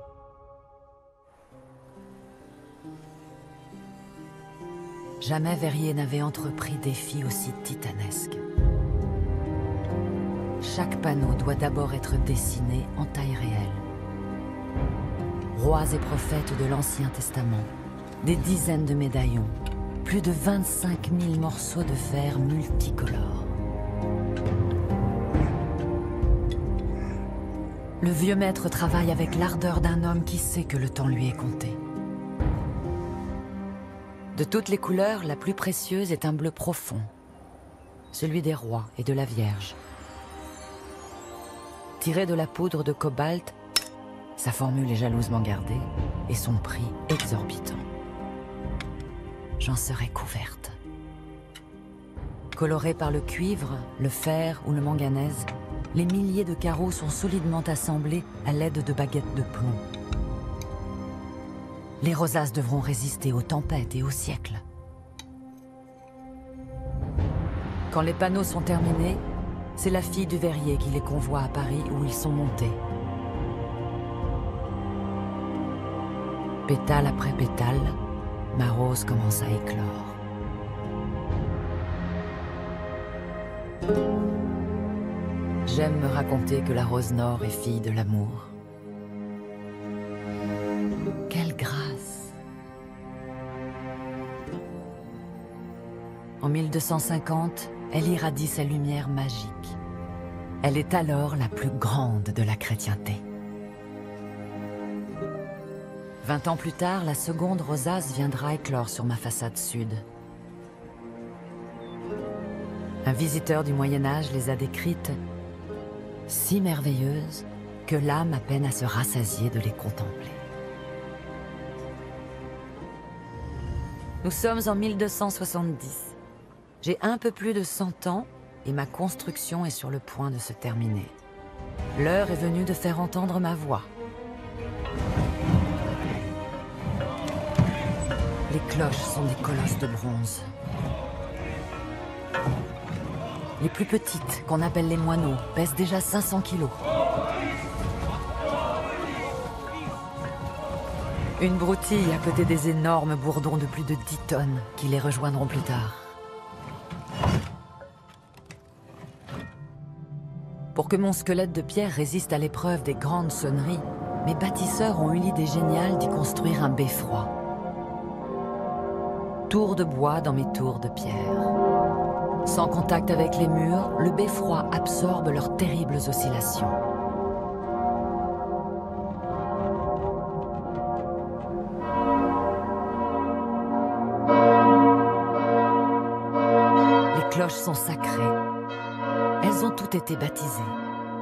Jamais Verrier n'avait entrepris des défis aussi titanesques. Chaque panneau doit d'abord être dessiné en taille réelle. Rois et prophètes de l'Ancien Testament, des dizaines de médaillons, plus de 25 000 morceaux de fer multicolores. Le vieux maître travaille avec l'ardeur d'un homme qui sait que le temps lui est compté. De toutes les couleurs, la plus précieuse est un bleu profond, celui des rois et de la Vierge. Tiré de la poudre de cobalt, sa formule est jalousement gardée et son prix exorbitant. J'en serai couverte. Colorés par le cuivre, le fer ou le manganèse, les milliers de carreaux sont solidement assemblés à l'aide de baguettes de plomb. Les rosaces devront résister aux tempêtes et aux siècles. Quand les panneaux sont terminés, c'est la fille du verrier qui les convoie à Paris où ils sont montés. Pétale après pétale, ma rose commence à éclore. J'aime me raconter que la rose nord est fille de l'amour. Quelle grâce! En 1250, elle irradie sa lumière magique. Elle est alors la plus grande de la chrétienté. 20 ans plus tard, la seconde rosace viendra éclore sur ma façade sud. Un visiteur du Moyen-Âge les a décrites si merveilleuses que l'âme a peine à se rassasier de les contempler. Nous sommes en 1270. J'ai un peu plus de 100 ans et ma construction est sur le point de se terminer. L'heure est venue de faire entendre ma voix. Les cloches sont des colosses de bronze. Les plus petites, qu'on appelle les moineaux, pèsent déjà 500 kilos. Une broutille à côté des énormes bourdons de plus de 10 tonnes qui les rejoindront plus tard. Pour que mon squelette de pierre résiste à l'épreuve des grandes sonneries, mes bâtisseurs ont eu l'idée géniale d'y construire un beffroi. Tour de bois dans mes tours de pierre. Sans contact avec les murs, le beffroi absorbe leurs terribles oscillations. Les cloches sont sacrées. Elles ont toutes été baptisées.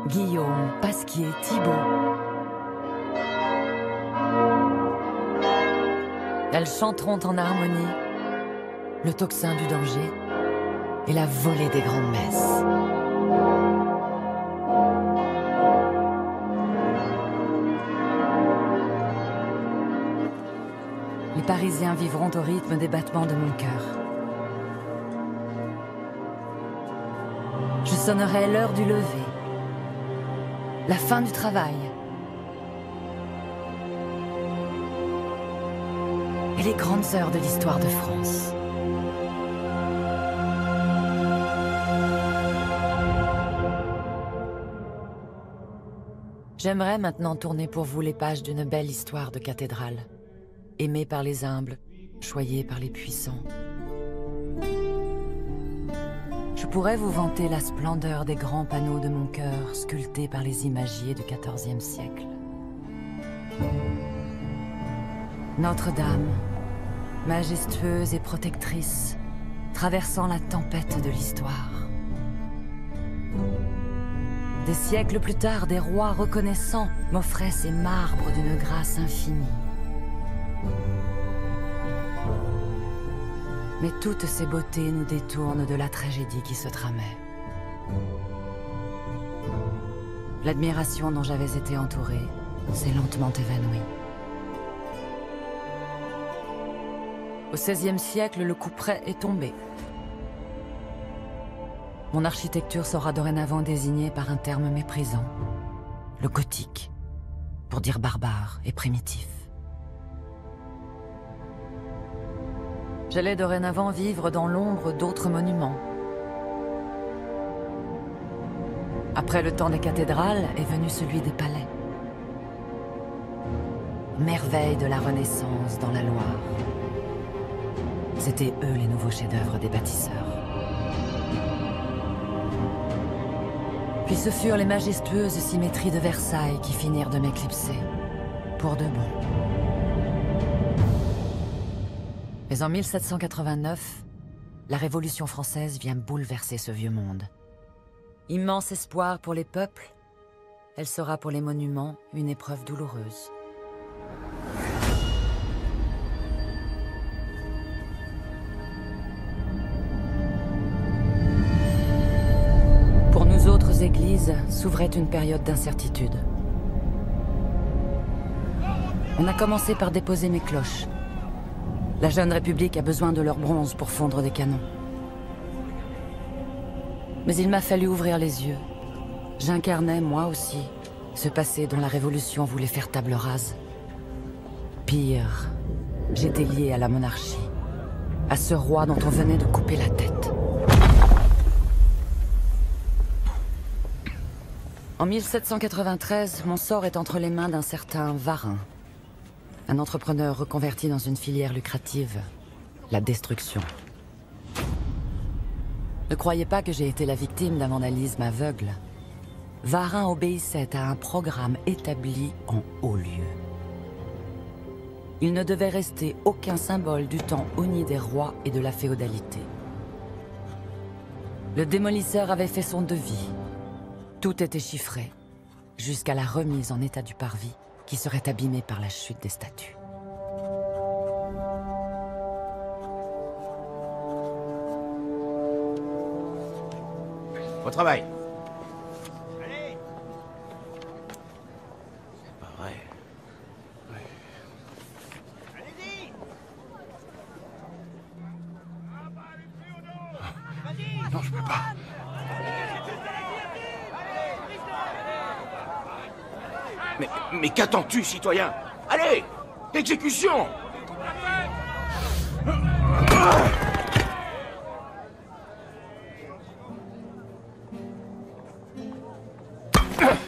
Guillaume, Pasquier, Thibaut. Elles chanteront en harmonie le tocsin du danger et la volée des grandes messes. Les Parisiens vivront au rythme des battements de mon cœur. Je sonnerai l'heure du lever, la fin du travail et les grandes heures de l'histoire de France. J'aimerais maintenant tourner pour vous les pages d'une belle histoire de cathédrale, aimée par les humbles, choyée par les puissants. Je pourrais vous vanter la splendeur des grands panneaux de mon cœur, sculptés par les imagiers du XIVe siècle. Notre-Dame, majestueuse et protectrice, traversant la tempête de l'histoire. Des siècles plus tard, des rois reconnaissants m'offraient ces marbres d'une grâce infinie. Mais toutes ces beautés nous détournent de la tragédie qui se tramait. L'admiration dont j'avais été entourée s'est lentement évanouie. Au XVIe siècle, le coup près est tombé. Mon architecture sera dorénavant désignée par un terme méprisant, le gothique, pour dire barbare et primitif. J'allais dorénavant vivre dans l'ombre d'autres monuments. Après le temps des cathédrales est venu celui des palais. Merveille de la Renaissance dans la Loire. C'étaient eux les nouveaux chefs-d'œuvre des bâtisseurs. Puis ce furent les majestueuses symétries de Versailles qui finirent de m'éclipser, pour de bon. Mais en 1789, la Révolution française vient bouleverser ce vieux monde. Immense espoir pour les peuples, elle sera pour les monuments une épreuve douloureuse. Pour nous autres églises, s'ouvrait une période d'incertitude. On a commencé par déposer mes cloches. La jeune République a besoin de leur bronze pour fondre des canons. Mais il m'a fallu ouvrir les yeux. J'incarnais, moi aussi, ce passé dont la Révolution voulait faire table rase. Pire, j'étais lié à la monarchie, à ce roi dont on venait de couper la tête. En 1793, mon sort est entre les mains d'un certain Varin. Un entrepreneur reconverti dans une filière lucrative, la destruction. Ne croyez pas que j'ai été la victime d'un vandalisme aveugle. Varin obéissait à un programme établi en haut lieu. Il ne devait rester aucun symbole du temps honni des rois et de la féodalité. Le démolisseur avait fait son devis. Tout était chiffré, jusqu'à la remise en état du parvis, qui serait abîmé par la chute des statues.
Au travail. Allez. C'est pas vrai. Allez-y.
Non, je peux pas.
Mais qu'attends-tu, citoyen? Allez! Exécution!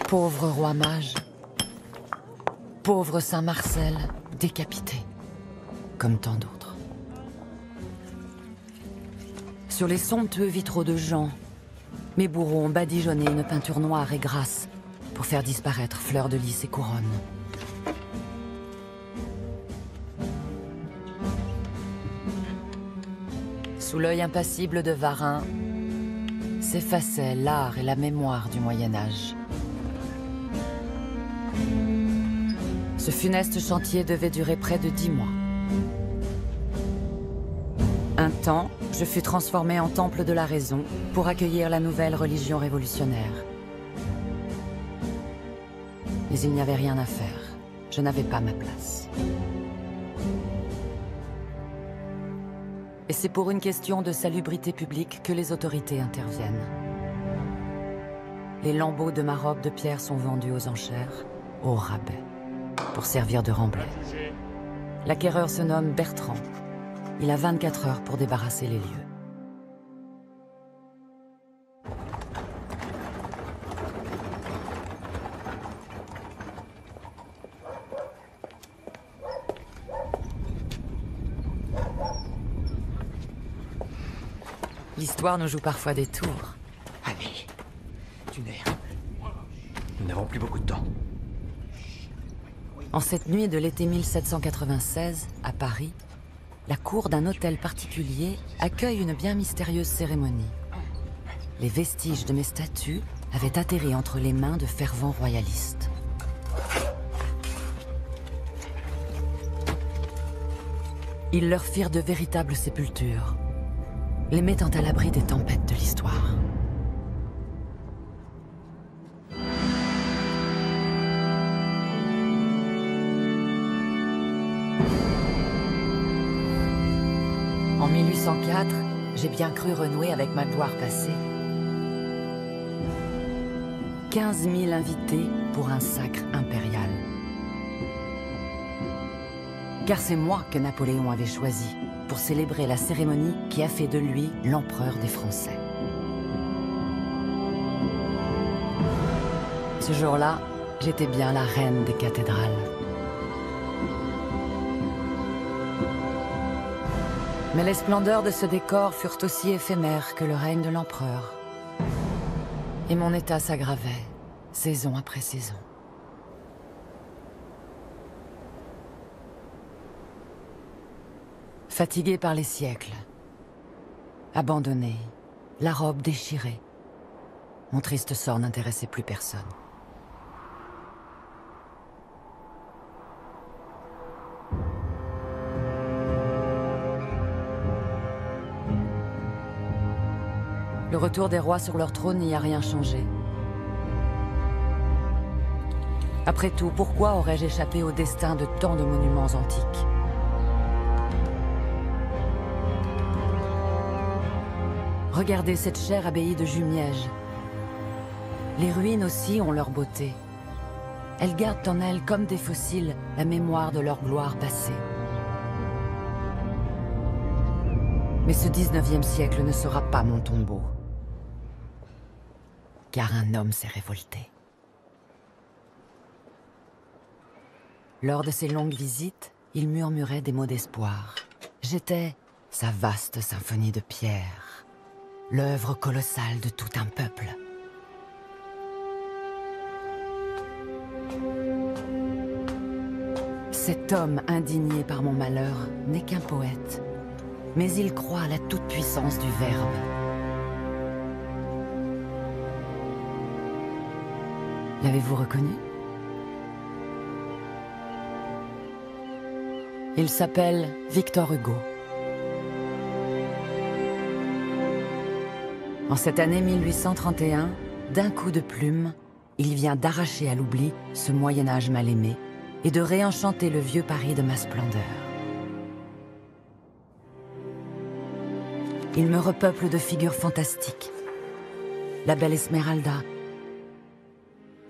Pauvre roi mage. Pauvre Saint-Marcel, décapité. Comme tant d'autres. Sur les somptueux vitraux de Jean, mes bourreaux ont badigeonné une peinture noire et grasse pour faire disparaître fleurs de lys et couronnes. Sous l'œil impassible de Varin, s'effaçaient l'art et la mémoire du Moyen-Âge. Ce funeste chantier devait durer près de 10 mois. Un temps, je fus transformé en temple de la raison pour accueillir la nouvelle religion révolutionnaire. Mais il n'y avait rien à faire. Je n'avais pas ma place. Et c'est pour une question de salubrité publique que les autorités interviennent. Les lambeaux de ma robe de pierre sont vendus aux enchères, au rabais, pour servir de remblai. L'acquéreur se nomme Bertrand. Il a 24 heures pour débarrasser les lieux. L'histoire nous joue parfois des tours.
Allez, du nerf. Nous n'avons plus beaucoup de temps.
En cette nuit de l'été 1796, à Paris, la cour d'un hôtel particulier accueille une bien mystérieuse cérémonie. Les vestiges de mes statues avaient atterri entre les mains de fervents royalistes. Ils leur firent de véritables sépultures, les mettant à l'abri des tempêtes de l'histoire. En 1804, j'ai bien cru renouer avec ma gloire passée. 15 000 invités pour un sacre impérial. Car c'est moi que Napoléon avait choisi pour célébrer la cérémonie qui a fait de lui l'empereur des Français. Ce jour-là, j'étais bien la reine des cathédrales. Mais les splendeurs de ce décor furent aussi éphémères que le règne de l'empereur. Et mon état s'aggravait, saison après saison. Fatigué par les siècles, abandonné, la robe déchirée, mon triste sort n'intéressait plus personne. Le retour des rois sur leur trône n'y a rien changé. Après tout, pourquoi aurais-je échappé au destin de tant de monuments antiques ? Regardez cette chère abbaye de Jumièges. Les ruines aussi ont leur beauté. Elles gardent en elles, comme des fossiles, la mémoire de leur gloire passée. Mais ce 19e siècle ne sera pas mon tombeau. Car un homme s'est révolté. Lors de ses longues visites, il murmurait des mots d'espoir. J'étais sa vaste symphonie de pierre, l'œuvre colossale de tout un peuple. Cet homme indigné par mon malheur n'est qu'un poète, mais il croit à la toute-puissance du Verbe. L'avez-vous reconnu? Il s'appelle Victor Hugo. En cette année 1831, d'un coup de plume, il vient d'arracher à l'oubli ce Moyen-Âge mal aimé et de réenchanter le vieux Paris de ma splendeur. Il me repeuple de figures fantastiques. La belle Esmeralda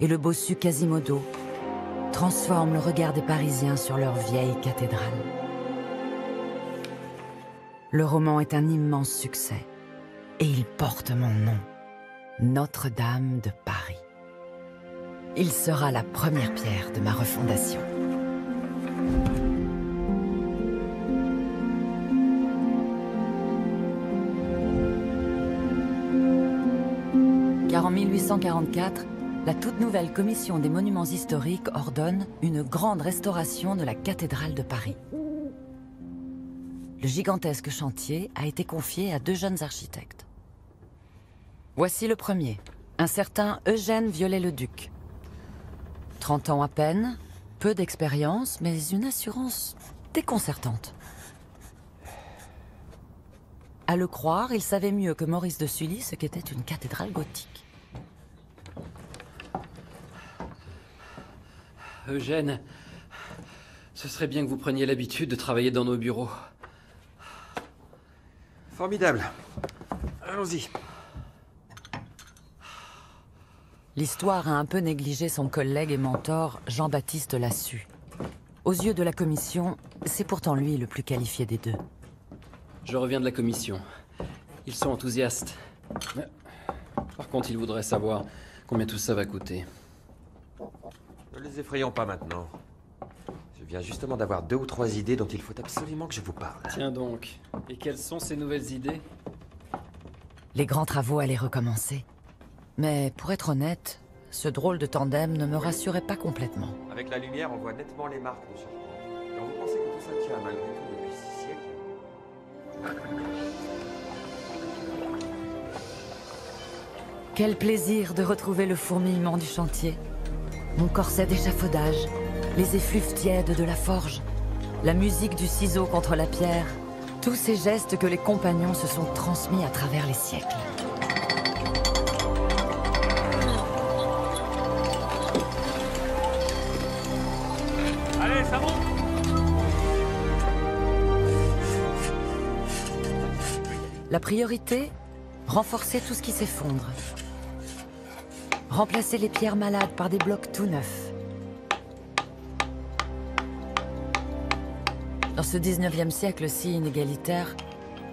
et le bossu Quasimodo transforment le regard des Parisiens sur leur vieille cathédrale. Le roman est un immense succès et il porte mon nom, Notre-Dame de Paris. Il sera la première pierre de ma refondation. Car en 1844, la toute nouvelle commission des monuments historiques ordonne une grande restauration de la cathédrale de Paris. Le gigantesque chantier a été confié à 2 jeunes architectes. Voici le premier, un certain Eugène Viollet-le-Duc. 30 ans à peine, peu d'expérience, mais une assurance déconcertante. À le croire, il savait mieux que Maurice de Sully ce qu'était une cathédrale gothique.
Eugène, ce serait bien que vous preniez l'habitude de travailler dans nos bureaux.
Formidable. Allons-y.
L'histoire a un peu négligé son collègue et mentor, Jean-Baptiste Lassus. Aux yeux de la commission, c'est pourtant lui le plus qualifié des deux.
Je reviens de la commission. Ils sont enthousiastes. Mais, par contre, ils voudraient savoir combien tout ça va coûter.
Ne les effrayons pas maintenant. Je viens justement d'avoir 2 ou 3 idées dont il faut absolument que je vous parle.
Tiens donc. Et quelles sont ces nouvelles idées?
Les grands travaux allaient recommencer. Mais pour être honnête, ce drôle de tandem ne me rassurait pas complètement.
Avec la lumière, on voit nettement les marques de charpente. Quand vous pensez que tout ça tient malgré tout depuis 6 siècles...
Quel plaisir de retrouver le fourmillement du chantier. Mon corset d'échafaudage, les effluves tièdes de la forge, la musique du ciseau contre la pierre, tous ces gestes que les compagnons se sont transmis à travers les siècles.
Allez, ça monte!
La priorité, renforcer tout ce qui s'effondre. Remplacer les pierres malades par des blocs tout neufs. Dans ce 19e siècle si inégalitaire,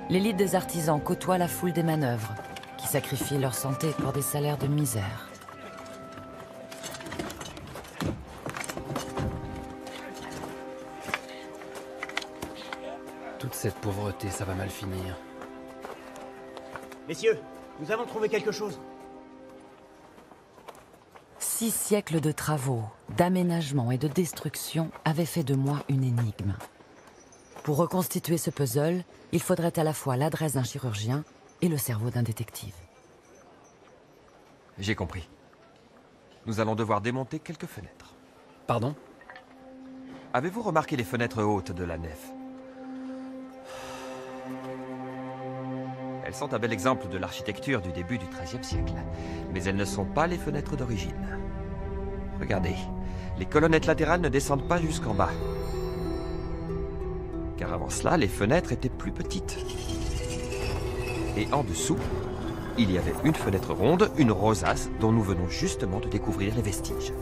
l'élite des artisans côtoie la foule des manœuvres, qui sacrifient leur santé pour des salaires de misère.
Toute cette pauvreté, ça va mal finir.
Messieurs, nous avons trouvé quelque chose.
6 siècles de travaux, d'aménagement et de destruction avaient fait de moi une énigme. Pour reconstituer ce puzzle, il faudrait à la fois l'adresse d'un chirurgien et le cerveau d'un détective.
J'ai compris. Nous allons devoir démonter quelques fenêtres.
Pardon?
Avez-vous remarqué les fenêtres hautes de la nef? Elles sont un bel exemple de l'architecture du début du XIIIe siècle. Mais elles ne sont pas les fenêtres d'origine. Regardez, les colonnettes latérales ne descendent pas jusqu'en bas. Car avant cela, les fenêtres étaient plus petites. Et en dessous, il y avait une fenêtre ronde, une rosace, dont nous venons justement de découvrir les vestiges.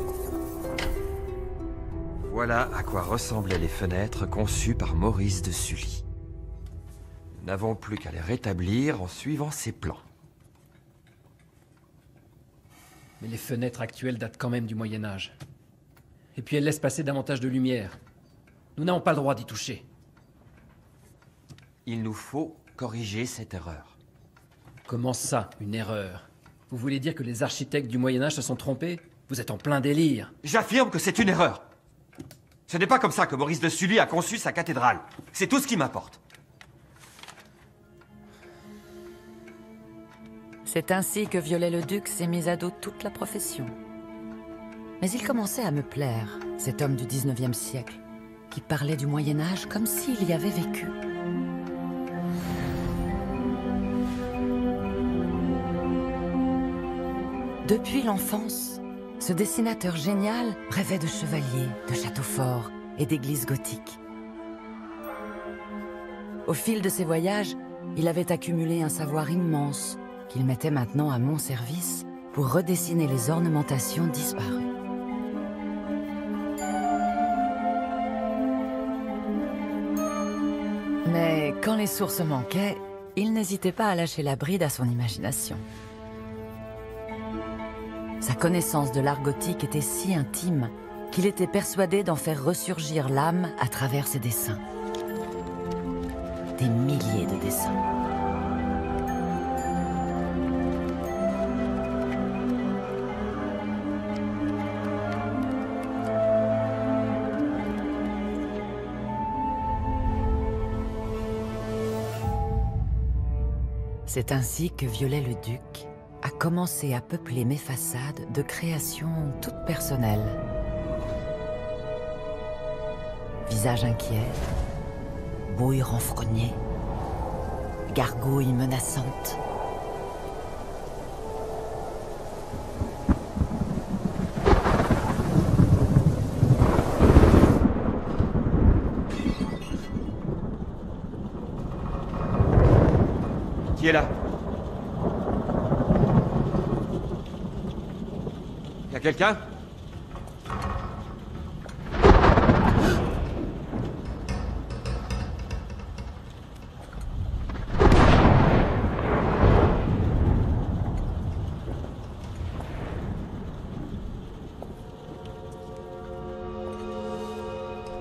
Voilà à quoi ressemblaient les fenêtres conçues par Maurice de Sully. Nous n'avons plus qu'à les rétablir en suivant ses plans.
Mais les fenêtres actuelles datent quand même du Moyen-Âge. Et puis elles laissent passer davantage de lumière. Nous n'avons pas le droit d'y toucher.
Il nous faut corriger cette erreur.
Comment ça, une erreur? Vous voulez dire que les architectes du Moyen-Âge se sont trompés? Vous êtes en plein délire.
J'affirme que c'est une erreur. Ce n'est pas comme ça que Maurice de Sully a conçu sa cathédrale. C'est tout ce qui m'importe.
C'est ainsi que Viollet-le-Duc s'est mis à dos toute la profession. Mais il commençait à me plaire, cet homme du 19e siècle, qui parlait du Moyen-Âge comme s'il y avait vécu. Depuis l'enfance, ce dessinateur génial rêvait de chevaliers, de châteaux forts et d'églises gothiques. Au fil de ses voyages, il avait accumulé un savoir immense qu'il mettait maintenant à mon service pour redessiner les ornementations disparues. Mais quand les sources manquaient, il n'hésitait pas à lâcher la bride à son imagination. Sa connaissance de l'art gothique était si intime qu'il était persuadé d'en faire ressurgir l'âme à travers ses dessins. Des milliers de dessins. C'est ainsi que Viollet-le-Duc a commencé à peupler mes façades de créations toutes personnelles. Visage inquiet, bouille renfrognée, gargouille menaçante.
Qui est là? Y a quelqu'un?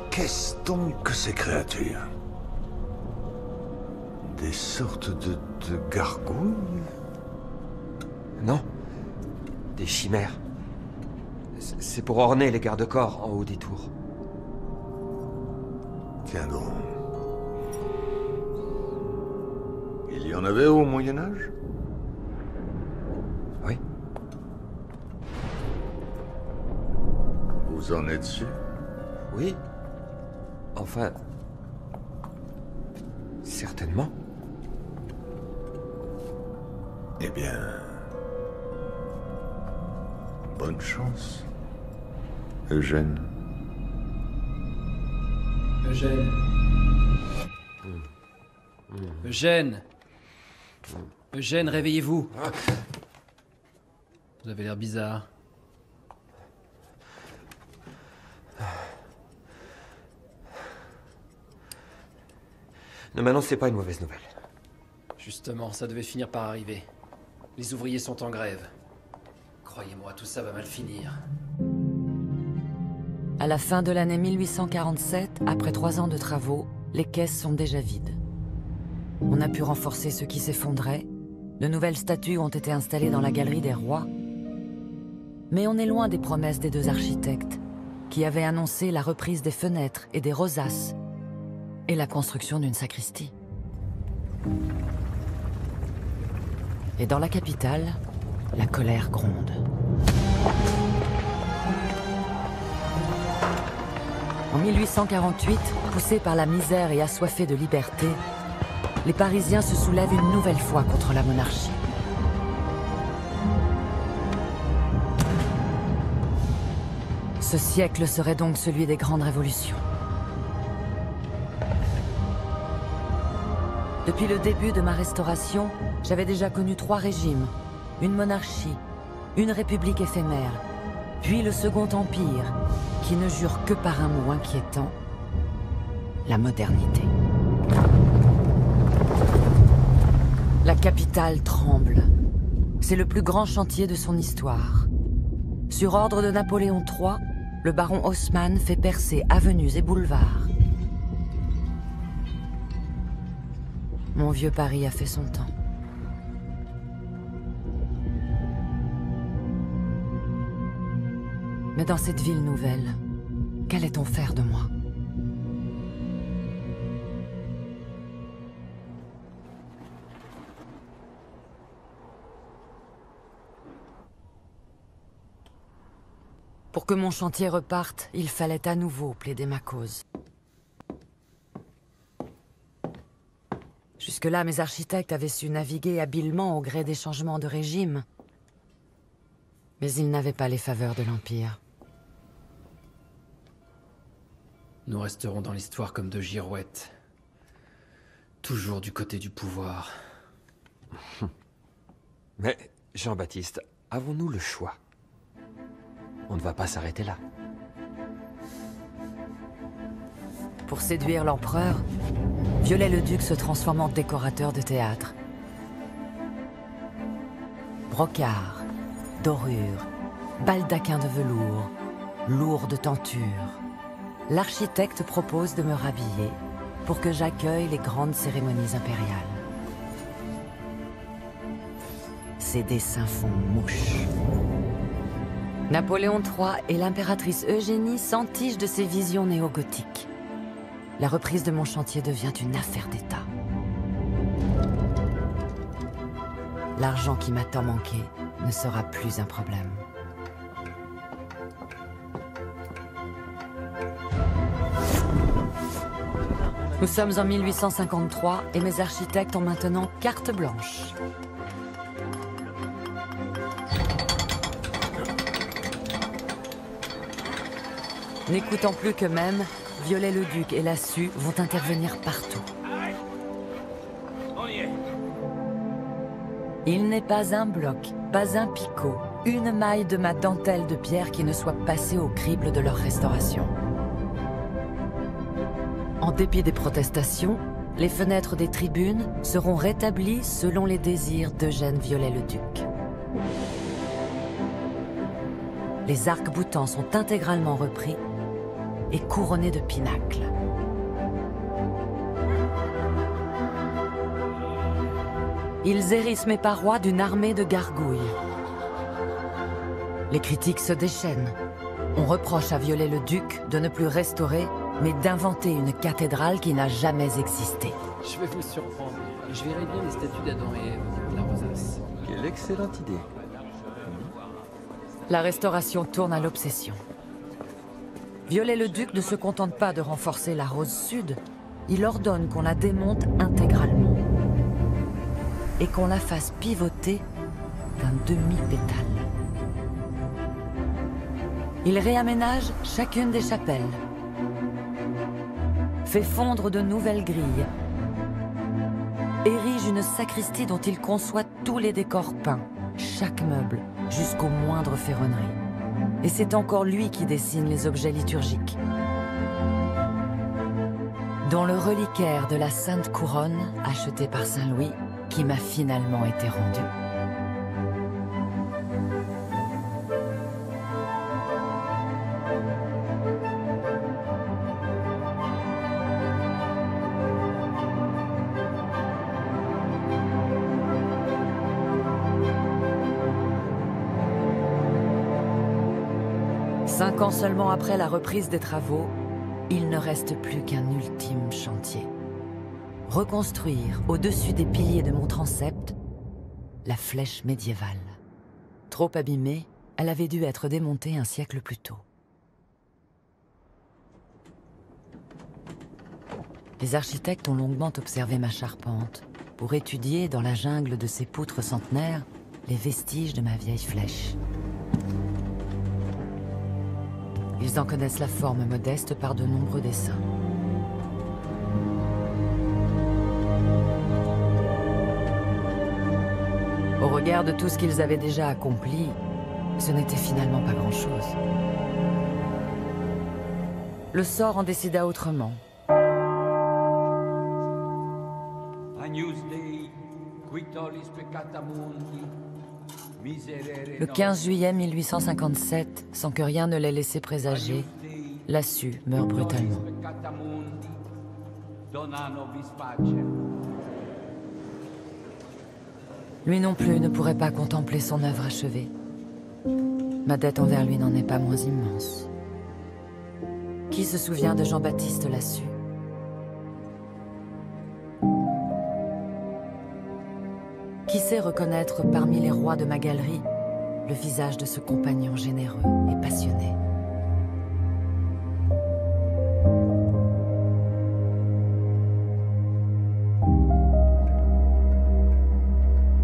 Qu'est-ce donc que ces créatures? Des sortes de gargouilles?
Non. Des chimères. C'est pour orner les garde-corps en haut des tours.
Tiens donc. Il y en avait au Moyen-Âge?
Oui.
Vous en êtes sûr?
Oui. Enfin... certainement.
Eh bien... bonne chance, Eugène.
Eugène. Eugène. Eugène, réveillez-vous. Vous avez l'air bizarre.
Ne m'annoncez pas une mauvaise nouvelle.
Justement, ça devait finir par arriver. Les ouvriers sont en grève. Croyez-moi, tout ça va mal finir.
À la fin de l'année 1847, après 3 ans de travaux, les caisses sont déjà vides. On a pu renforcer ce qui s'effondrait. De nouvelles statues ont été installées dans la galerie des rois. Mais on est loin des promesses des 2 architectes, qui avaient annoncé la reprise des fenêtres et des rosaces, et la construction d'une sacristie. Et dans la capitale, la colère gronde. En 1848, poussés par la misère et assoiffés de liberté, les Parisiens se soulèvent une nouvelle fois contre la monarchie. Ce siècle serait donc celui des grandes révolutions. Depuis le début de ma restauration, j'avais déjà connu 3 régimes, une monarchie, une république éphémère, puis le Second Empire, qui ne jure que par un mot inquiétant, la modernité. La capitale tremble. C'est le plus grand chantier de son histoire. Sur ordre de Napoléon III, le baron Haussmann fait percer avenues et boulevards. Mon vieux Paris a fait son temps. Mais dans cette ville nouvelle, qu'allait-on faire de moi? Pour que mon chantier reparte, il fallait à nouveau plaider ma cause. Jusque-là, mes architectes avaient su naviguer habilement au gré des changements de régime. Mais ils n'avaient pas les faveurs de l'Empire.
Nous resterons dans l'histoire comme 2 girouettes. Toujours du côté du pouvoir.
Mais, Jean-Baptiste, avons-nous le choix? On ne va pas s'arrêter là.
Pour séduire l'empereur, Viollet-le-Duc se transforme en décorateur de théâtre. Brocart, dorure, baldaquin de velours, lourde tenture. L'architecte propose de me rhabiller pour que j'accueille les grandes cérémonies impériales. Ses dessins font mouche. Napoléon III et l'impératrice Eugénie s'entichent de ces visions néo-gothiques. La reprise de mon chantier devient une affaire d'État. L'argent qui m'a tant manqué ne sera plus un problème. Nous sommes en 1853 et mes architectes ont maintenant carte blanche. N'écoutant plus qu'eux-mêmes, Viollet-le-Duc et Lassus vont intervenir partout. Il n'est pas un bloc, pas un picot, une maille de ma dentelle de pierre qui ne soit passée au crible de leur restauration. En dépit des protestations, les fenêtres des tribunes seront rétablies selon les désirs d'Eugène Viollet-le-Duc. Les arcs-boutants sont intégralement repris et couronnés de pinacles. Ils hérissent mes parois d'une armée de gargouilles. Les critiques se déchaînent. On reproche à Viollet-le-Duc de ne plus restaurer, mais d'inventer une cathédrale qui n'a jamais existé.
Je vais vous surprendre. Je verrai bien les statues d'Adam et Ève au niveau de la rosace.
Quelle excellente idée.
La restauration tourne à l'obsession. Viollet-le-Duc ne se contente pas de renforcer la rose sud, il ordonne qu'on la démonte intégralement et qu'on la fasse pivoter d'un demi-pétale. Il réaménage chacune des chapelles, fait fondre de nouvelles grilles, érige une sacristie dont il conçoit tous les décors peints, chaque meuble, jusqu'aux moindres ferronneries. Et c'est encore lui qui dessine les objets liturgiques, dont le reliquaire de la Sainte Couronne, acheté par Saint Louis, qui m'a finalement été rendu. Cinq ans seulement après la reprise des travaux, il ne reste plus qu'un ultime chantier. Reconstruire, au-dessus des piliers de mon transept, la flèche médiévale. Trop abîmée, elle avait dû être démontée un siècle plus tôt. Les architectes ont longuement observé ma charpente pour étudier, dans la jungle de ces poutres centenaires, les vestiges de ma vieille flèche. Ils en connaissent la forme modeste par de nombreux dessins. Au regard de tout ce qu'ils avaient déjà accompli, ce n'était finalement pas grand-chose. Le sort en décida autrement. Le 15 juillet 1857, sans que rien ne l'ait laissé présager, Lassus meurt brutalement. Lui non plus ne pourrait pas contempler son œuvre achevée. Ma dette envers lui n'en est pas moins immense. Qui se souvient de Jean-Baptiste Lassus? Qui sait reconnaître parmi les rois de ma galerie le visage de ce compagnon généreux et passionné?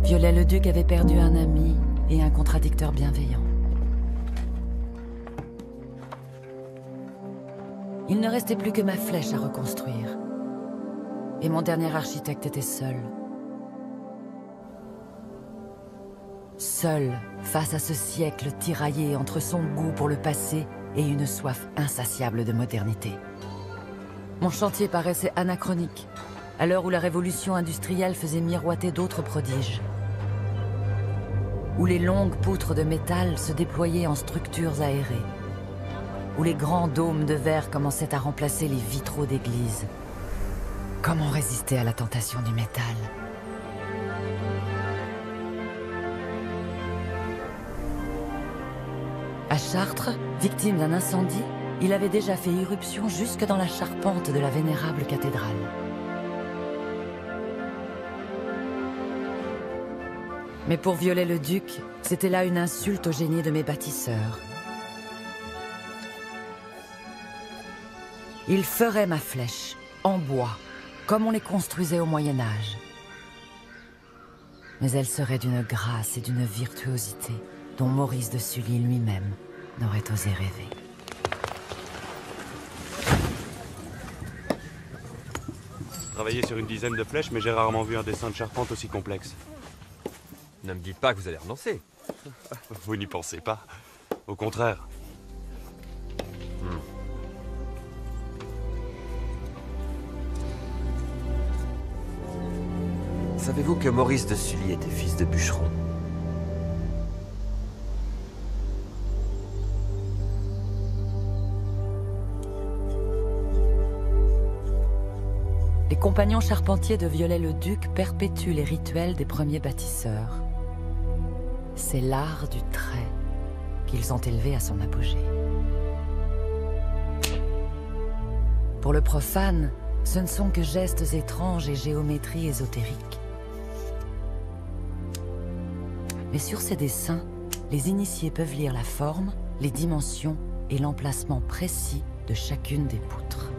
Viollet-le-Duc avait perdu un ami et un contradicteur bienveillant. Il ne restait plus que ma flèche à reconstruire. Et mon dernier architecte était seul. Seul face à ce siècle tiraillé entre son goût pour le passé et une soif insatiable de modernité. Mon chantier paraissait anachronique, à l'heure où la révolution industrielle faisait miroiter d'autres prodiges. Où les longues poutres de métal se déployaient en structures aérées. Où les grands dômes de verre commençaient à remplacer les vitraux d'église. Comment résister à la tentation du métal ? À Chartres, victime d'un incendie, il avait déjà fait irruption jusque dans la charpente de la vénérable cathédrale. Mais pour Viollet-le-Duc, c'était là une insulte au génie de mes bâtisseurs. Il ferait ma flèche, en bois, comme on les construisait au Moyen-Âge. Mais elle serait d'une grâce et d'une virtuosité dont Maurice de Sully lui-même n'aurait osé rêver.
Travaillé sur une dizaine de flèches, mais j'ai rarement vu un dessin de charpente aussi complexe.
Ne me dites pas que vous allez renoncer.
Vous n'y pensez pas. Au contraire.
Savez-vous que Maurice de Sully était fils de bûcheron?
Les compagnons charpentiers de Viollet-le-Duc perpétuent les rituels des premiers bâtisseurs. C'est l'art du trait qu'ils ont élevé à son apogée. Pour le profane, ce ne sont que gestes étranges et géométrie ésotérique. Mais sur ces dessins, les initiés peuvent lire la forme, les dimensions et l'emplacement précis de chacune des poutres.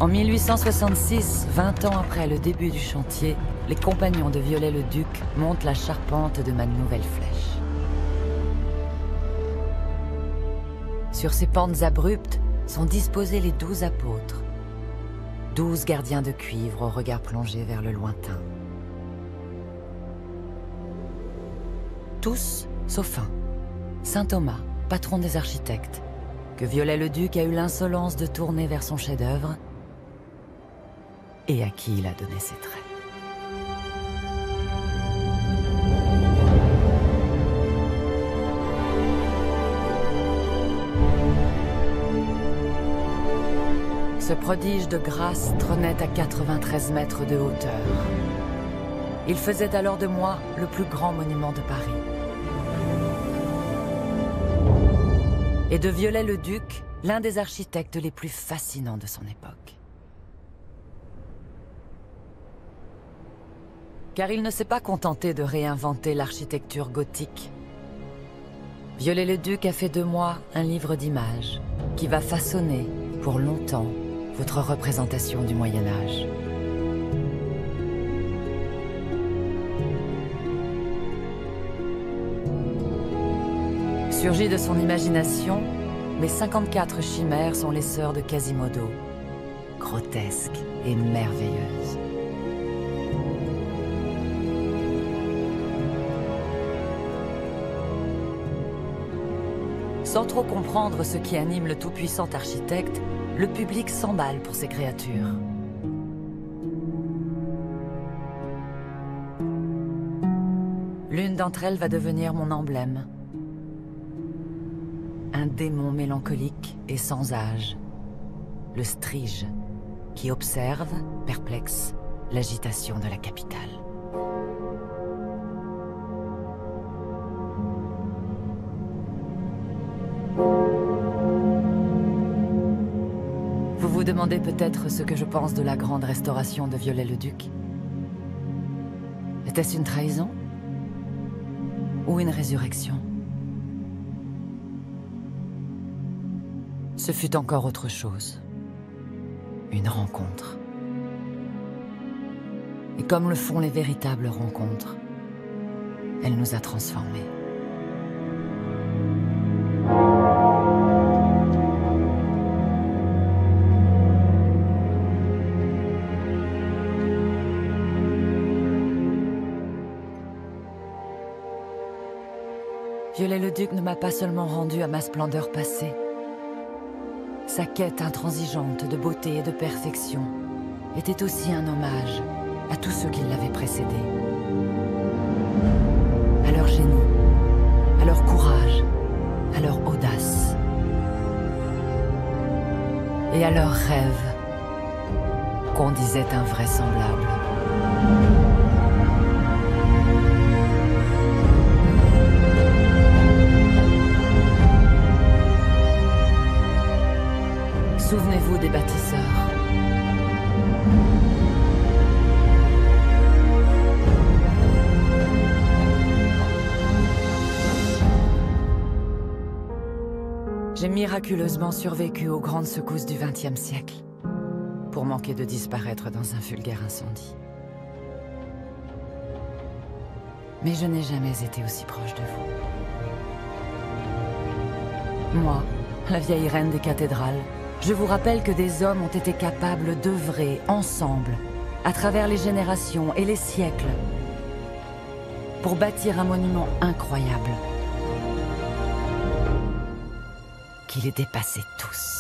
En 1866, 20 ans après le début du chantier, les compagnons de Viollet-le-Duc montent la charpente de ma nouvelle flèche. Sur ces pentes abruptes sont disposés les 12 apôtres, 12 gardiens de cuivre au regard plongé vers le lointain. Tous, sauf un, Saint Thomas, patron des architectes, que Viollet-le-Duc a eu l'insolence de tourner vers son chef-d'œuvre et à qui il a donné ses traits. Ce prodige de grâce trônait à 93 mètres de hauteur. Il faisait alors de moi le plus grand monument de Paris. Et de Viollet-le-Duc, l'un des architectes les plus fascinants de son époque. Car il ne s'est pas contenté de réinventer l'architecture gothique. Viollet-le-Duc a fait de moi un livre d'images qui va façonner, pour longtemps, votre représentation du Moyen-Âge. Surgies de son imagination, mes 54 chimères sont les sœurs de Quasimodo, grotesques et merveilleuses. Sans trop comprendre ce qui anime le tout-puissant architecte, le public s'emballe pour ces créatures. L'une d'entre elles va devenir mon emblème. Un démon mélancolique et sans âge. Le Strige, qui observe, perplexe, l'agitation de la capitale. Vous vous demandez peut-être ce que je pense de la grande restauration de Viollet-le-Duc. Était-ce une trahison? Ou une résurrection? Ce fut encore autre chose. Une rencontre. Et comme le font les véritables rencontres, elle nous a transformés. Viollet-le-Duc ne m'a pas seulement rendu à ma splendeur passée. Sa quête intransigeante de beauté et de perfection était aussi un hommage à tous ceux qui l'avaient précédé. À leur génie, à leur courage, à leur audace. Et à leurs rêves, qu'on disait invraisemblables. Souvenez-vous des bâtisseurs. J'ai miraculeusement survécu aux grandes secousses du XXe siècle, pour manquer de disparaître dans un vulgaire incendie. Mais je n'ai jamais été aussi proche de vous. Moi, la vieille reine des cathédrales, je vous rappelle que des hommes ont été capables d'œuvrer ensemble, à travers les générations et les siècles, pour bâtir un monument incroyable, qui les dépassait tous.